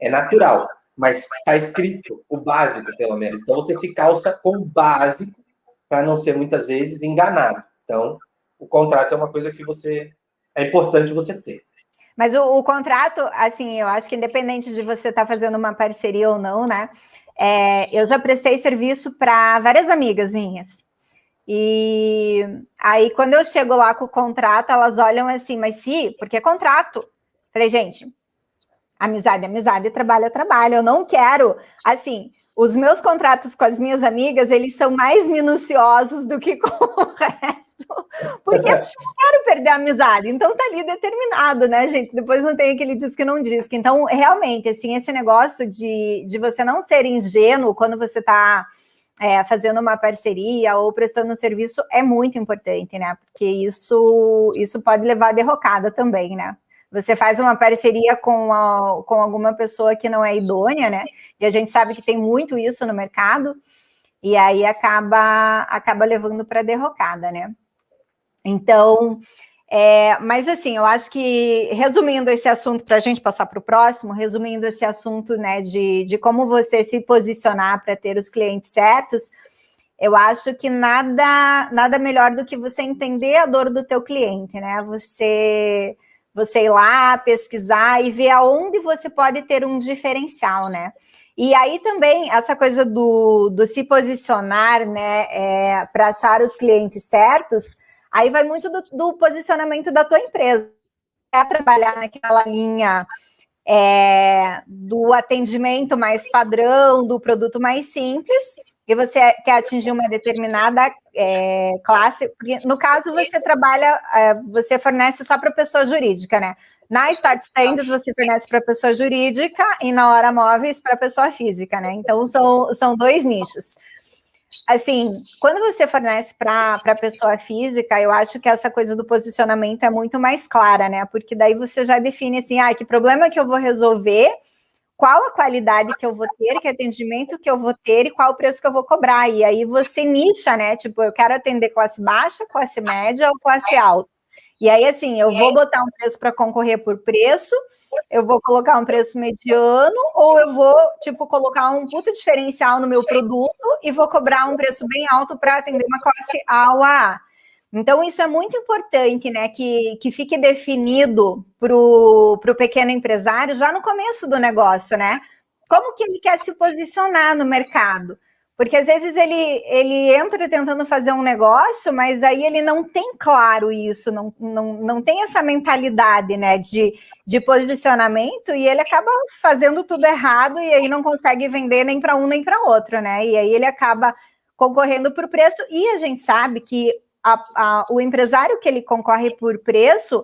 É natural, mas está escrito o básico, pelo menos. Então, você se calça com o básico para não ser, muitas vezes, enganado. Então, o contrato é uma coisa que é importante você ter. Mas o contrato, assim, eu acho que independente de você estar fazendo uma parceria ou não, né? Eu já prestei serviço para várias amigas minhas. E aí, quando eu chego lá com o contrato, elas olham assim, mas sim, porque é contrato. Falei, gente, amizade é amizade, trabalho é trabalho. Eu não quero, assim, os meus contratos com as minhas amigas, eles são mais minuciosos do que com o resto, porque eu não quero perder a amizade. Então, tá ali determinado, né, gente? Depois não tem aquele diz que não diz. Então, realmente, assim, esse negócio de você não ser ingênuo quando você tá fazendo uma parceria ou prestando um serviço é muito importante, né? Porque isso pode levar a derrocada também, né? Você faz uma parceria com alguma pessoa que não é idônea, né? E a gente sabe que tem muito isso no mercado, e aí acaba levando para a derrocada, né? Então, mas assim, eu acho que, resumindo esse assunto, para a gente passar para o próximo, resumindo esse assunto, né, de como você se posicionar para ter os clientes certos, eu acho que nada melhor do que você entender a dor do teu cliente, né? Você ir lá, pesquisar e ver aonde você pode ter um diferencial, né? E aí também, essa coisa do se posicionar, né, para achar os clientes certos, aí vai muito do posicionamento da tua empresa. Quer trabalhar naquela linha do atendimento mais padrão, do produto mais simples, e você quer atingir uma determinada classe, porque no caso você trabalha, você fornece só para pessoa jurídica, né? Na Start Stands você fornece para pessoa jurídica e na Hora Móveis para pessoa física, né? Então são dois nichos. Assim, quando você fornece para pessoa física, eu acho que essa coisa do posicionamento é muito mais clara, né? Porque daí você já define assim, que problema que eu vou resolver, qual a qualidade que eu vou ter, que atendimento que eu vou ter e qual o preço que eu vou cobrar. E aí você nicha, né? Tipo, eu quero atender classe baixa, classe média ou classe alta. E aí, assim, eu vou botar um preço para concorrer por preço, eu vou colocar um preço mediano, ou eu vou, tipo, colocar um puta diferencial no meu produto e vou cobrar um preço bem alto para atender uma classe A ou A. Então, isso é muito importante, né, que fique definido para o pequeno empresário já no começo do negócio, né? Como que ele quer se posicionar no mercado? Porque às vezes ele entra tentando fazer um negócio, mas aí ele não tem claro isso, não tem essa mentalidade, né, de posicionamento, e ele acaba fazendo tudo errado e aí não consegue vender nem para um nem para outro, né? E aí ele acaba concorrendo por preço, e a gente sabe que o empresário que ele concorre por preço,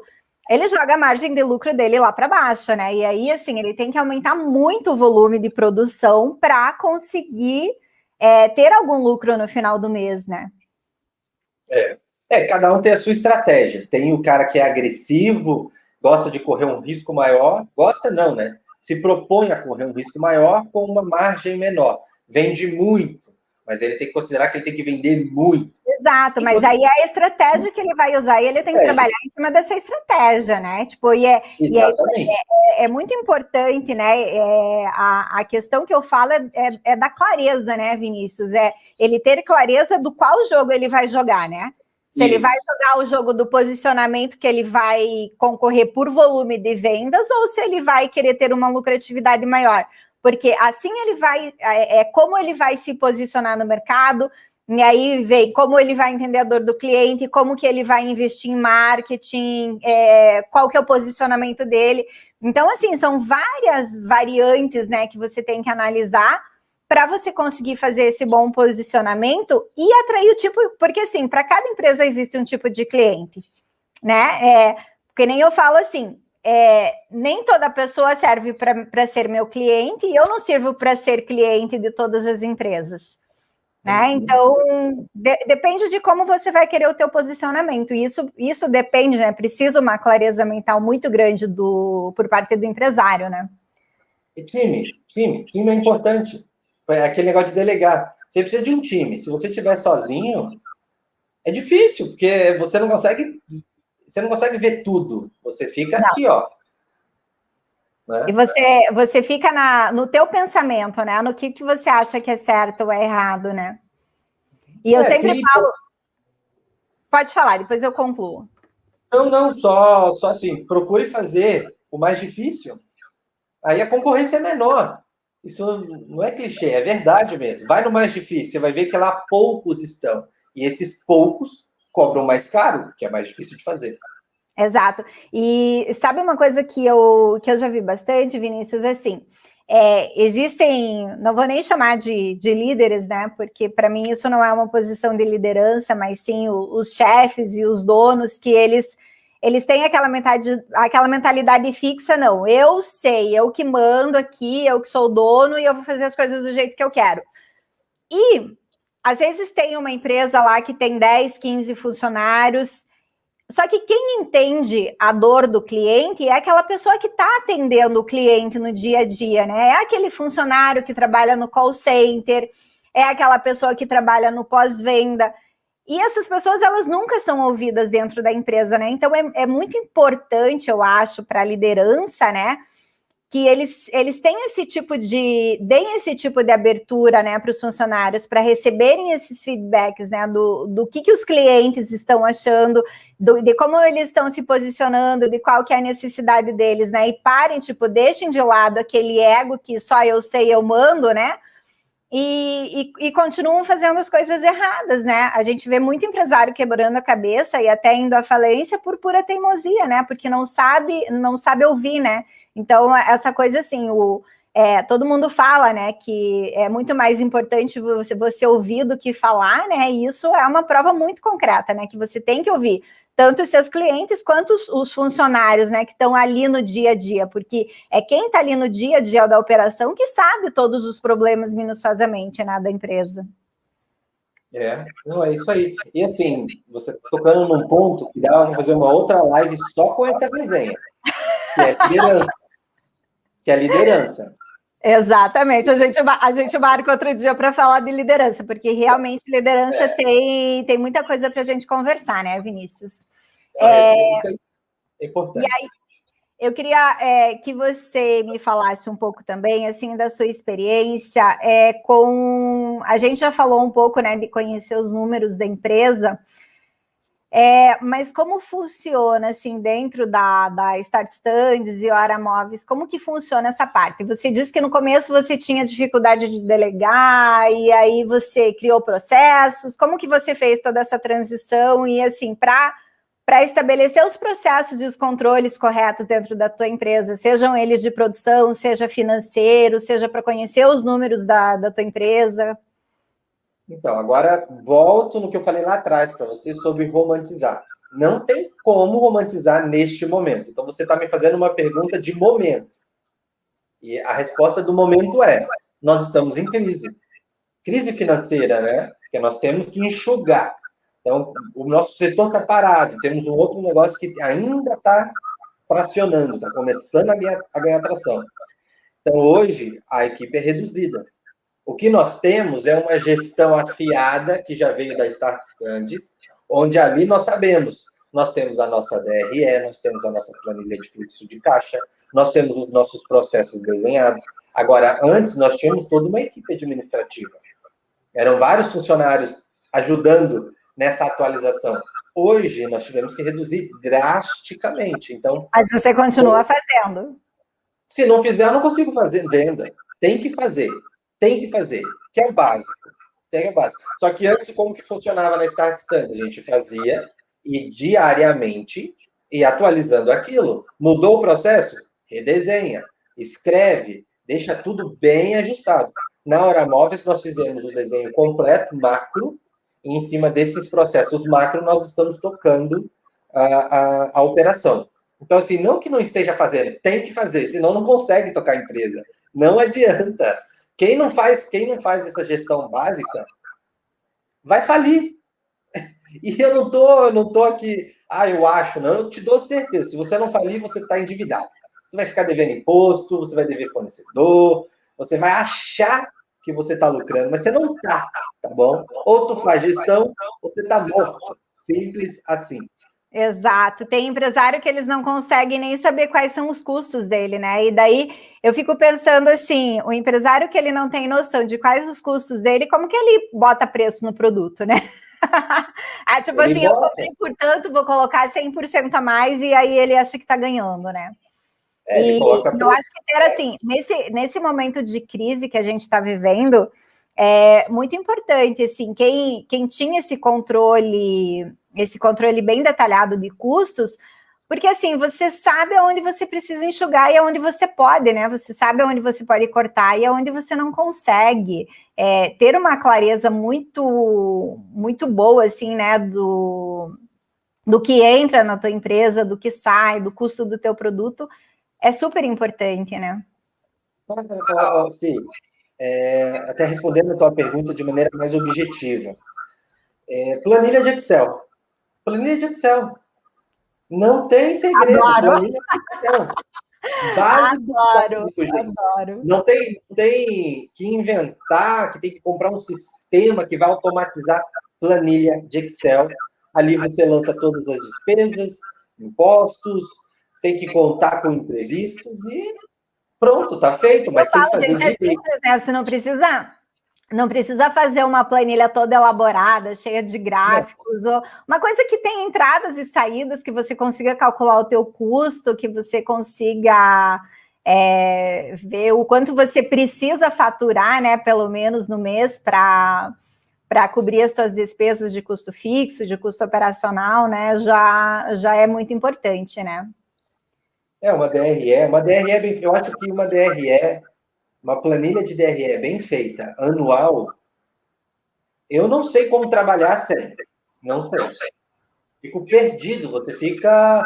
ele joga a margem de lucro dele lá para baixo, né? E aí, assim, ele tem que aumentar muito o volume de produção para conseguir ter algum lucro no final do mês, né? Cada um tem a sua estratégia. Tem o cara que é agressivo, gosta de correr um risco maior. Gosta não, né? Se propõe a correr um risco maior com uma margem menor. Vende muito, mas ele tem que considerar que ele tem que vender muito. Exato, mas aí é a estratégia que ele vai usar e ele tem que trabalhar em cima dessa estratégia, né? Tipo, é muito importante, né? A questão que eu falo é da clareza, né, Vinícius? Ele ter clareza do qual jogo ele vai jogar, né? Se ele vai jogar o jogo do posicionamento, que ele vai concorrer por volume de vendas, ou se ele vai querer ter uma lucratividade maior. Porque assim ele vai, como ele vai se posicionar no mercado, e aí vem como ele vai entender a dor do cliente, como que ele vai investir em marketing, qual que é o posicionamento dele. Então, assim, são várias variantes, né, que você tem que analisar para você conseguir fazer esse bom posicionamento e atrair o tipo, porque assim, para cada empresa existe um tipo de cliente, né? Porque nem eu falo assim, nem toda pessoa serve para ser meu cliente e eu não sirvo para ser cliente de todas as empresas. né? Então, depende de como você vai querer o teu posicionamento. E isso depende, né? Precisa uma clareza mental muito grande por parte do empresário, né? E time é importante. É aquele negócio de delegar. Você precisa de um time. Se você estiver sozinho, é difícil, porque você não consegue ver tudo. Você fica aqui, ó. Né? E você fica no teu pensamento, né? No que você acha que é certo ou é errado, né? E eu sempre falo... Pode falar, depois eu concluo. Não, só assim, procure fazer o mais difícil. Aí a concorrência é menor. Isso não é clichê, é verdade mesmo. Vai no mais difícil, você vai ver que lá poucos estão. E esses poucos cobram mais caro, que é mais difícil de fazer. Exato. E sabe uma coisa que eu já vi bastante, Vinícius, assim, existem, não vou nem chamar de líderes, né, porque para mim isso não é uma posição de liderança, mas sim os chefes e os donos, que eles têm aquela mentalidade fixa, não, eu sei, eu que mando aqui, eu que sou o dono e eu vou fazer as coisas do jeito que eu quero. E, às vezes, tem uma empresa lá que tem 10, 15 funcionários. Só que quem entende a dor do cliente é aquela pessoa que está atendendo o cliente no dia a dia, né? É aquele funcionário que trabalha no call center, é aquela pessoa que trabalha no pós-venda. E essas pessoas, elas nunca são ouvidas dentro da empresa, né? Então, é muito importante, eu acho, para a liderança, né? Que eles deem esse tipo de abertura, né, para os funcionários, para receberem esses feedbacks, né, do que os clientes estão achando, de como eles estão se posicionando, de qual que é a necessidade deles, né, e deixem de lado aquele ego que só eu sei, eu mando, né, e continuam fazendo as coisas erradas, né? A gente vê muito empresário quebrando a cabeça e até indo à falência por pura teimosia, né? Porque não sabe ouvir, né? Então, essa coisa assim, todo mundo fala, né, que é muito mais importante você ouvir do que falar, né? E isso é uma prova muito concreta, né? Que você tem que ouvir tanto os seus clientes quanto os funcionários, né, que estão ali no dia a dia, porque é quem está ali no dia a dia da operação que sabe todos os problemas minuciosamente, né, da empresa. Não, é isso aí. E assim, você tocando num ponto que dá para fazer uma outra live só com essa resenha, que é liderança. Exatamente, a gente marca outro dia para falar de liderança, porque realmente liderança tem muita coisa para a gente conversar, né, Vinícius? Isso aí é importante. E aí, eu queria que você me falasse um pouco também, assim, da sua experiência com... A gente já falou um pouco, né, de conhecer os números da empresa, mas como funciona, assim, dentro da Start Stands e Hora Móveis, como que funciona essa parte? Você disse que no começo você tinha dificuldade de delegar, e aí você criou processos, como que você fez toda essa transição, e assim, para estabelecer os processos e os controles corretos dentro da tua empresa, sejam eles de produção, seja financeiro, seja para conhecer os números da tua empresa? Então, agora volto no que eu falei lá atrás para vocês sobre romantizar. Não tem como romantizar neste momento. Então, você está me fazendo uma pergunta de momento. E a resposta do momento é: nós estamos em crise. Crise financeira, né? Porque nós temos que enxugar. Então, o nosso setor está parado. Temos um outro negócio que ainda está tracionando, está começando a ganhar tração. Então, hoje, a equipe é reduzida. O que nós temos é uma gestão afiada, que já veio da Start Stands, onde ali nós sabemos, nós temos a nossa DRE, nós temos a nossa planilha de fluxo de caixa, nós temos os nossos processos desenhados. Agora, antes, nós tínhamos toda uma equipe administrativa. Eram vários funcionários ajudando nessa atualização. Hoje, nós tivemos que reduzir drasticamente. Então, mas você continua fazendo. Se não fizer, eu não consigo fazer venda. Tem que fazer, que é o básico. Só que antes, como que funcionava na Start Stands? A gente fazia e diariamente e atualizando aquilo. Mudou o processo? Redesenha, escreve, deixa tudo bem ajustado. Na Hora Móveis, nós fizemos o desenho completo, macro, e em cima desses processos macro, nós estamos tocando a operação. Então, assim, não que não esteja fazendo, tem que fazer, senão não consegue tocar a empresa. Não adianta. Quem não faz essa gestão básica vai falir. E eu não tô aqui, eu acho, não, eu te dou certeza, se você não falir, você está endividado. Você vai ficar devendo imposto, você vai dever fornecedor, você vai achar que você está lucrando, mas você não está, tá bom? Ou tu faz gestão, ou você está morto. Simples assim. Exato. Tem empresário que eles não conseguem nem saber quais são os custos dele, né? E daí eu fico pensando assim, o empresário que ele não tem noção de quais os custos dele, como que ele bota preço no produto, né? Tipo ele assim, bota. Eu comprei, portanto, vou colocar 100% a mais e aí ele acha que está ganhando, né? E eu acho que ter assim, nesse momento de crise que a gente está vivendo, é muito importante, assim, quem tinha esse controle bem detalhado de custos, porque assim, você sabe aonde você precisa enxugar e aonde você pode, né? Você sabe aonde você pode cortar e aonde você não consegue. Ter uma clareza muito, muito boa, assim, né, do que entra na tua empresa, do que sai, do custo do teu produto, é super importante, né? Sim. Até respondendo a tua pergunta de maneira mais objetiva. Planilha de Excel. Planilha de Excel. Não tem segredo. Adoro. Planilha de Excel. Adoro. Não tem que inventar, que tem que comprar um sistema que vai automatizar planilha de Excel. Ali você lança todas as despesas, impostos, tem que contar com imprevistos e pronto, tá feito, mas tem que fazer direito. Simples, né? Você não precisa fazer uma planilha toda elaborada, cheia de gráficos, ou uma coisa que tem entradas e saídas, que você consiga calcular o teu custo, que você consiga ver o quanto você precisa faturar, né, pelo menos no mês, para cobrir as suas despesas de custo fixo, de custo operacional, né, já é muito importante, né? Uma DRE eu acho que uma planilha de DRE bem feita, anual, eu não sei como trabalhar sempre. Não sei. Fico perdido, você fica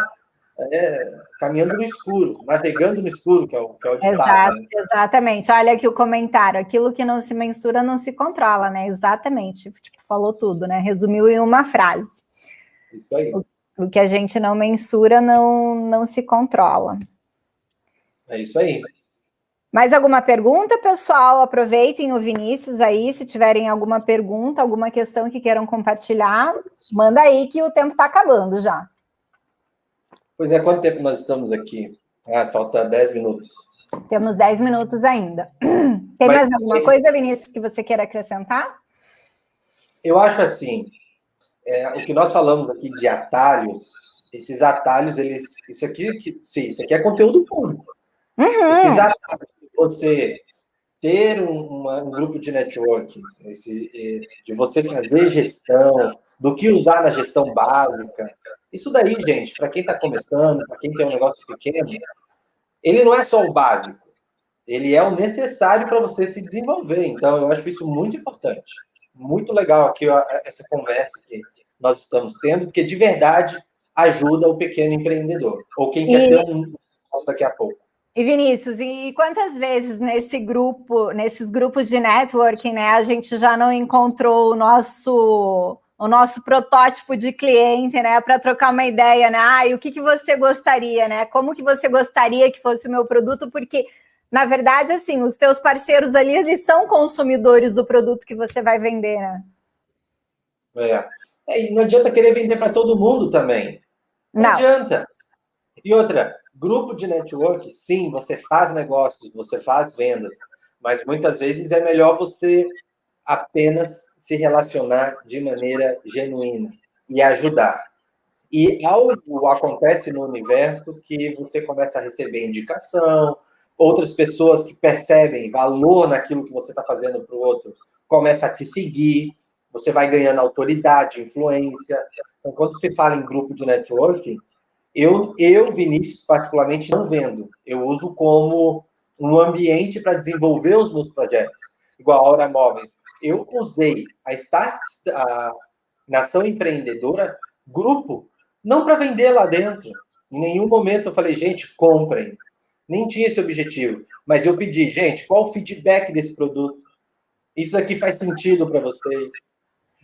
caminhando no escuro, navegando no escuro, que é o ditado. Né? Exatamente. Olha aqui o comentário. Aquilo que não se mensura não se controla, né? Exatamente. Tipo, falou tudo, né? Resumiu em uma frase. Isso aí. O que a gente não mensura não se controla. É isso aí. Mais alguma pergunta, pessoal? Aproveitem o Vinícius aí, se tiverem alguma pergunta, alguma questão que queiram compartilhar, manda aí que o tempo está acabando já. Pois é, quanto tempo nós estamos aqui? Falta 10 minutos. Temos 10 minutos ainda. Tem mais alguma coisa, Vinícius, que você queira acrescentar? Eu acho assim, o que nós falamos aqui de atalhos, esses atalhos, isso aqui é conteúdo público. Uhum. Esses atalhos, você ter um grupo de networking, de você fazer gestão, do que usar na gestão básica, isso daí, gente, para quem está começando, para quem tem um negócio pequeno, ele não é só o básico, ele é o necessário para você se desenvolver. Então, eu acho isso muito importante. Muito legal aqui essa conversa que nós estamos tendo, porque de verdade ajuda o pequeno empreendedor, ou quem quer ter um negócio daqui a pouco. E Vinícius, e quantas vezes nesses grupos de networking, né, a gente já não encontrou o nosso protótipo de cliente, né, para trocar uma ideia, né? E o que você gostaria, né? Como que você gostaria que fosse o meu produto? Porque, na verdade, assim, os teus parceiros ali, eles são consumidores do produto que você vai vender, né? E não adianta querer vender para todo mundo também. Não adianta. E outra, grupo de network, sim, você faz negócios, você faz vendas, mas muitas vezes é melhor você apenas se relacionar de maneira genuína e ajudar. E algo acontece no universo que você começa a receber indicação, outras pessoas que percebem valor naquilo que você está fazendo para o outro começam a te seguir, você vai ganhando autoridade, influência. Então, quando se fala em grupo de networking, eu, Vinícius, particularmente, não vendo. Eu uso como um ambiente para desenvolver os meus projetos. Igual a Hora Móveis. Eu usei a Nação Empreendedora, grupo, não para vender lá dentro. Em nenhum momento eu falei, gente, comprem. Nem tinha esse objetivo. Mas eu pedi, gente, qual o feedback desse produto? Isso aqui faz sentido para vocês?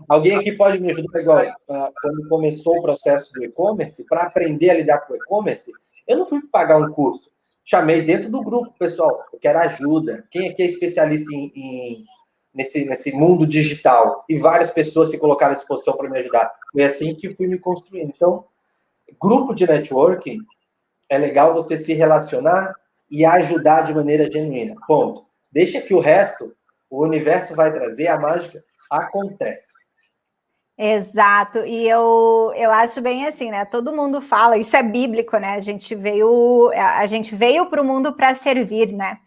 Alguém aqui pode me ajudar, igual, quando começou o processo do e-commerce, para aprender a lidar com o e-commerce, eu não fui pagar um curso. Chamei dentro do grupo, pessoal, eu quero ajuda. Quem aqui é especialista nesse mundo digital? E várias pessoas se colocaram à disposição para me ajudar. Foi assim que fui me construindo. Então, grupo de networking, é legal você se relacionar e ajudar de maneira genuína. Ponto. Deixa que o resto, o universo vai trazer, a mágica acontece. Exato, e eu acho bem assim, né? Todo mundo fala, isso é bíblico, né? A gente veio para o mundo para servir, né?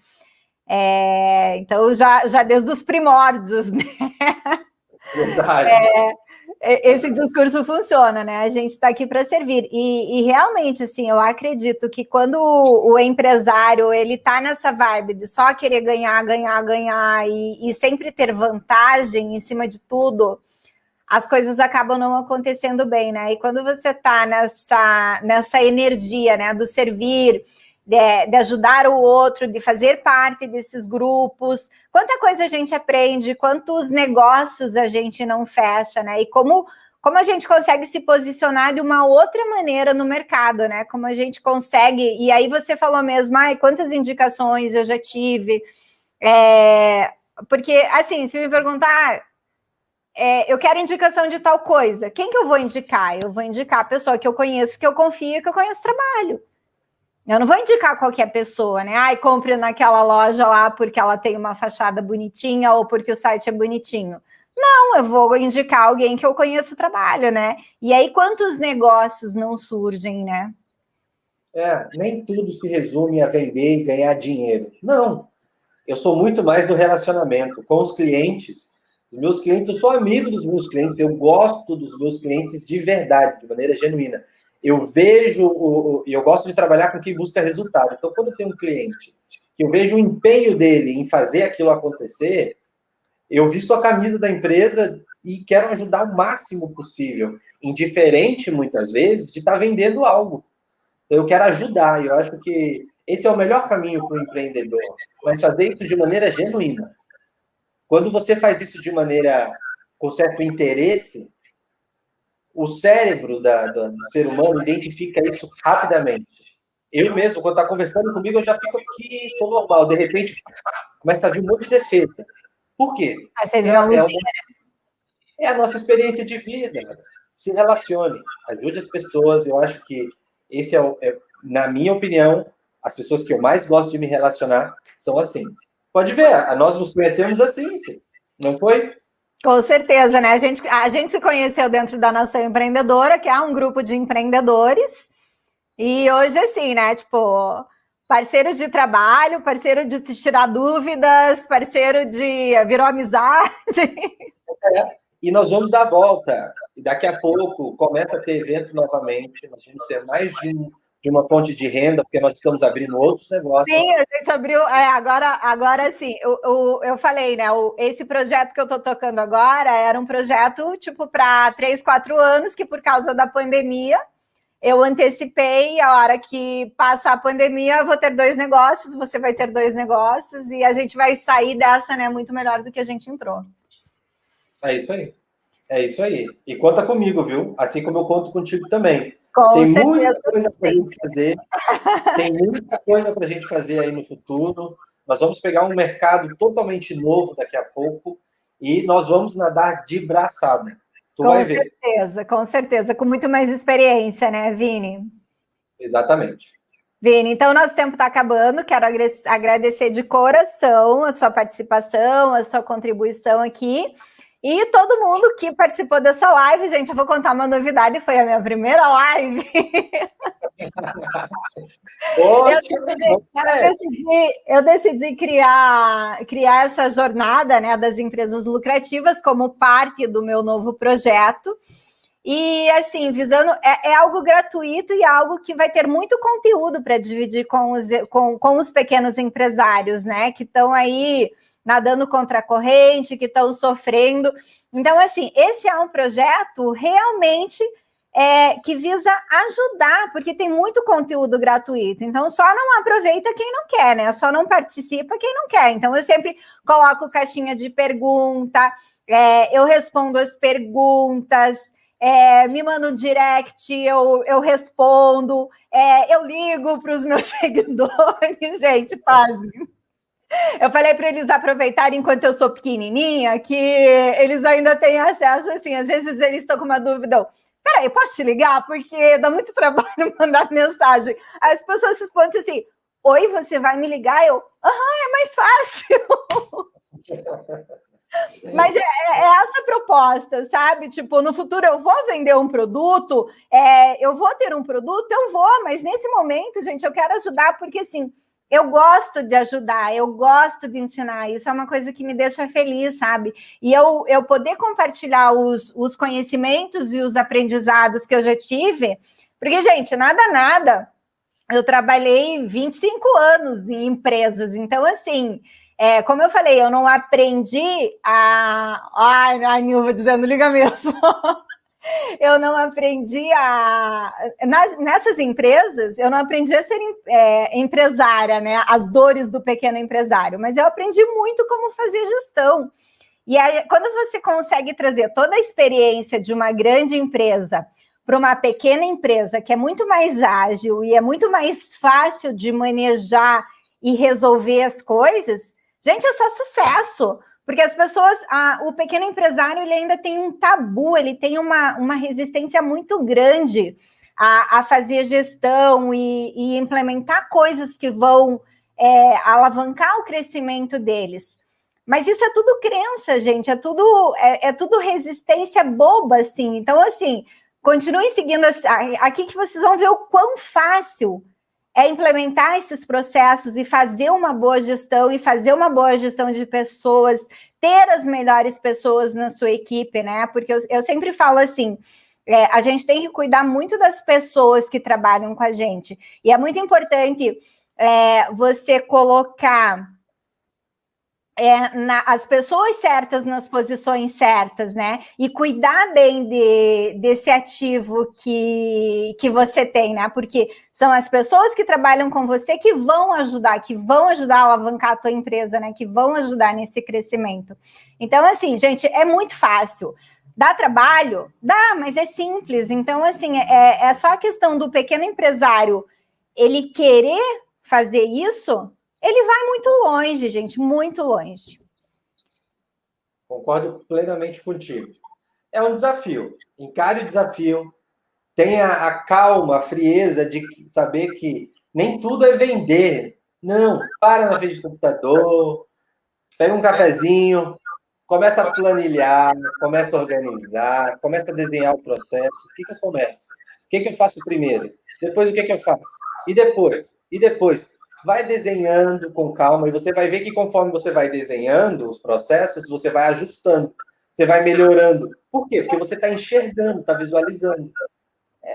Então, já desde os primórdios, né? Verdade. Esse discurso funciona, né? A gente está aqui para servir. E realmente, assim, eu acredito que quando o empresário ele está nessa vibe de só querer ganhar e sempre ter vantagem em cima de tudo, as coisas acabam não acontecendo bem, né? E quando você está nessa energia, né, do servir, de ajudar o outro, de fazer parte desses grupos, quanta coisa a gente aprende, quantos negócios a gente não fecha, né? E como a gente consegue se posicionar de uma outra maneira no mercado, né? Como a gente consegue... E aí você falou mesmo, quantas indicações eu já tive. Porque, assim, se me perguntar... eu quero indicação de tal coisa. Quem que eu vou indicar? Eu vou indicar a pessoa que eu conheço, que eu confio, que eu conheço o trabalho. Eu não vou indicar qualquer pessoa, né? Compre naquela loja lá porque ela tem uma fachada bonitinha ou porque o site é bonitinho. Não, eu vou indicar alguém que eu conheço o trabalho, né? E aí, quantos negócios não surgem, né? Nem tudo se resume a vender e ganhar dinheiro. Não. Eu sou muito mais do relacionamento com os clientes. Os meus clientes, eu sou amigo dos meus clientes, eu gosto dos meus clientes de verdade, de maneira genuína. Eu vejo, eu gosto de trabalhar com quem busca resultado. Então, quando eu tenho um cliente que eu vejo o empenho dele em fazer aquilo acontecer, eu visto a camisa da empresa e quero ajudar o máximo possível, indiferente, muitas vezes, de estar vendendo algo. Então, eu quero ajudar, e eu acho que esse é o melhor caminho para o empreendedor, mas fazer isso de maneira genuína. Quando você faz isso de maneira com certo interesse, o cérebro do ser humano identifica isso rapidamente. Eu mesmo, quando está conversando comigo, eu já fico aqui, estou normal. De repente, começa a vir um monte de defesa. Por quê? É a nossa experiência de vida. Se relacione, ajude as pessoas. Eu acho que esse na minha opinião, as pessoas que eu mais gosto de me relacionar são assim. Pode ver, nós nos conhecemos assim, não foi? Com certeza, né? A gente se conheceu dentro da Nação Empreendedora, que é um grupo de empreendedores, e hoje, assim, né? Tipo, parceiros de trabalho, parceiro de tirar dúvidas, parceiro de virou amizade. E nós vamos dar a volta. E daqui a pouco começa a ter evento novamente. Nós vamos ter mais de uma fonte de renda, porque nós estamos abrindo outros negócios. Sim, a gente abriu. Agora sim, eu falei, né? Esse projeto que eu estou tocando agora era um projeto tipo para 3, 4 anos, que por causa da pandemia eu antecipei. A hora que passar a pandemia, eu vou ter 2 negócios, você vai ter 2 negócios, e a gente vai sair dessa, né, muito melhor do que a gente entrou. É isso aí. É isso aí. E conta comigo, viu? Assim como eu conto contigo também. Tem muita coisa para a gente fazer. Tem muita coisa para a gente fazer aí no futuro. Nós vamos pegar um mercado totalmente novo daqui a pouco e nós vamos nadar de braçada. Tu vai ver. Com certeza. Com muito mais experiência, né, Vini? Exatamente. Vini, então nosso tempo está acabando. Quero agradecer de coração a sua participação, a sua contribuição aqui. E todo mundo que participou dessa live, gente, eu vou contar uma novidade, foi a minha primeira live. Eu decidi criar essa jornada, né, das empresas lucrativas como parte do meu novo projeto. E, assim, visando... É algo gratuito e algo que vai ter muito conteúdo para dividir com os pequenos empresários, né, que estão aí nadando contra a corrente, que estão sofrendo. Então, assim, esse é um projeto realmente que visa ajudar, porque tem muito conteúdo gratuito. Então, só não aproveita quem não quer, né? Só não participa quem não quer. Então, eu sempre coloco caixinha de pergunta, eu respondo as perguntas, me manda um direct, eu respondo, eu ligo para os meus seguidores, gente, pasme. Eu falei para eles aproveitarem enquanto eu sou pequenininha, que eles ainda têm acesso, assim, às vezes eles estão com uma dúvida, peraí, posso te ligar? Porque dá muito trabalho mandar mensagem. Aí as pessoas respondem assim, oi, você vai me ligar? Eu, é mais fácil. Mas é essa a proposta, sabe? Tipo, no futuro eu vou vender um produto, eu vou ter um produto, eu vou, mas nesse momento, gente, eu quero ajudar, porque assim, eu gosto de ajudar, eu gosto de ensinar, isso é uma coisa que me deixa feliz, sabe? E eu poder compartilhar os conhecimentos e os aprendizados que eu já tive, porque, gente, nada, eu trabalhei 25 anos em empresas, então, assim, como eu falei, eu não aprendi Ai, a Nilva dizendo, liga mesmo. Eu não aprendi nessas empresas, eu não aprendi a ser empresária, né? As dores do pequeno empresário, mas eu aprendi muito como fazer gestão. E aí, quando você consegue trazer toda a experiência de uma grande empresa para uma pequena empresa, que é muito mais ágil e é muito mais fácil de manejar e resolver as coisas, gente, é só sucesso. Porque as pessoas, o pequeno empresário, ele ainda tem um tabu, ele tem uma resistência muito grande a fazer gestão e implementar coisas que vão alavancar o crescimento deles. Mas isso é tudo crença, gente, é tudo resistência boba, assim. Então, assim, continuem seguindo aqui que vocês vão ver o quão fácil é implementar esses processos e fazer uma boa gestão de pessoas, ter as melhores pessoas na sua equipe, né? Porque eu sempre falo assim, a gente tem que cuidar muito das pessoas que trabalham com a gente. E é muito importante você colocar as pessoas certas nas posições certas, né? E cuidar bem desse ativo que você tem, né? Porque são as pessoas que trabalham com você que vão ajudar a alavancar a tua empresa, né? Que vão ajudar nesse crescimento. Então, assim, gente, é muito fácil. Dá trabalho? Dá, mas é simples. Então, assim, é só a questão do pequeno empresário ele querer fazer isso. Ele vai muito longe, gente, muito longe. Concordo plenamente contigo. É um desafio. Encare o desafio. Tenha a calma, a frieza de saber que nem tudo é vender. Não, para na frente do computador, pega um cafezinho, começa a planilhar, começa a organizar, começa a desenhar o processo. O que eu começo? O que eu faço primeiro? Depois o que eu faço? E depois? E depois? Vai desenhando com calma e você vai ver que conforme você vai desenhando os processos, você vai ajustando, você vai melhorando. Por quê? Porque você está enxergando, está visualizando.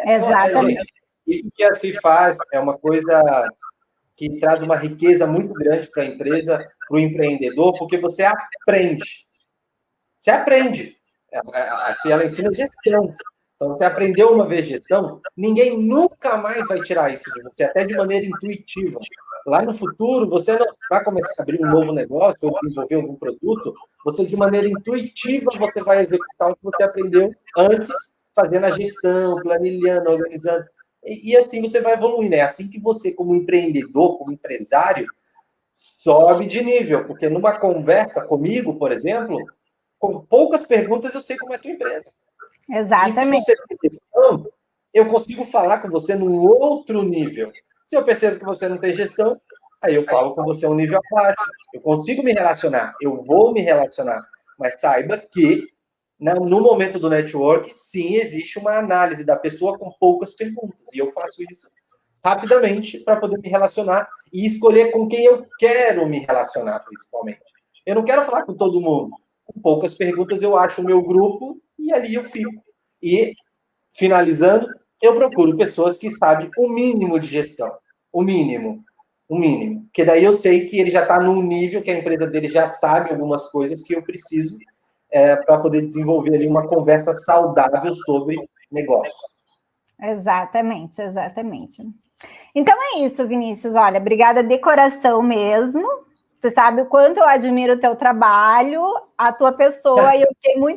Exatamente. Gente, isso que se faz é uma coisa que traz uma riqueza muito grande para a empresa, para o empreendedor, porque você aprende. Você aprende. Assim, ela ensina gestão. Então, você aprendeu uma vez gestão, ninguém nunca mais vai tirar isso de você, até de maneira intuitiva. Lá no futuro, você não vai começar a abrir um novo negócio ou desenvolver algum produto, você, de maneira intuitiva, você vai executar o que você aprendeu antes, fazendo a gestão, planilhando, organizando. E assim você vai evoluindo. É assim que você, como empreendedor, como empresário, sobe de nível. Porque numa conversa comigo, por exemplo, com poucas perguntas eu sei como é a tua empresa. Exatamente. E se você tem gestão, eu consigo falar com você num outro nível. Se eu percebo que você não tem gestão, aí eu falo com você a um nível abaixo. Eu consigo me relacionar, eu vou me relacionar. Mas saiba que, no momento do network, sim, existe uma análise da pessoa com poucas perguntas. E eu faço isso rapidamente para poder me relacionar e escolher com quem eu quero me relacionar, principalmente. Eu não quero falar com todo mundo. Com poucas perguntas, eu acho o meu grupo e ali eu fico. E, finalizando, eu procuro pessoas que sabem o mínimo de gestão. O mínimo. Porque daí eu sei que ele já está num nível que a empresa dele já sabe algumas coisas que eu preciso para poder desenvolver ali uma conversa saudável sobre negócios. Exatamente, exatamente. Então é isso, Vinícius. Olha, obrigada de coração mesmo. Você sabe o quanto eu admiro o teu trabalho, a tua pessoa, e eu fiquei muito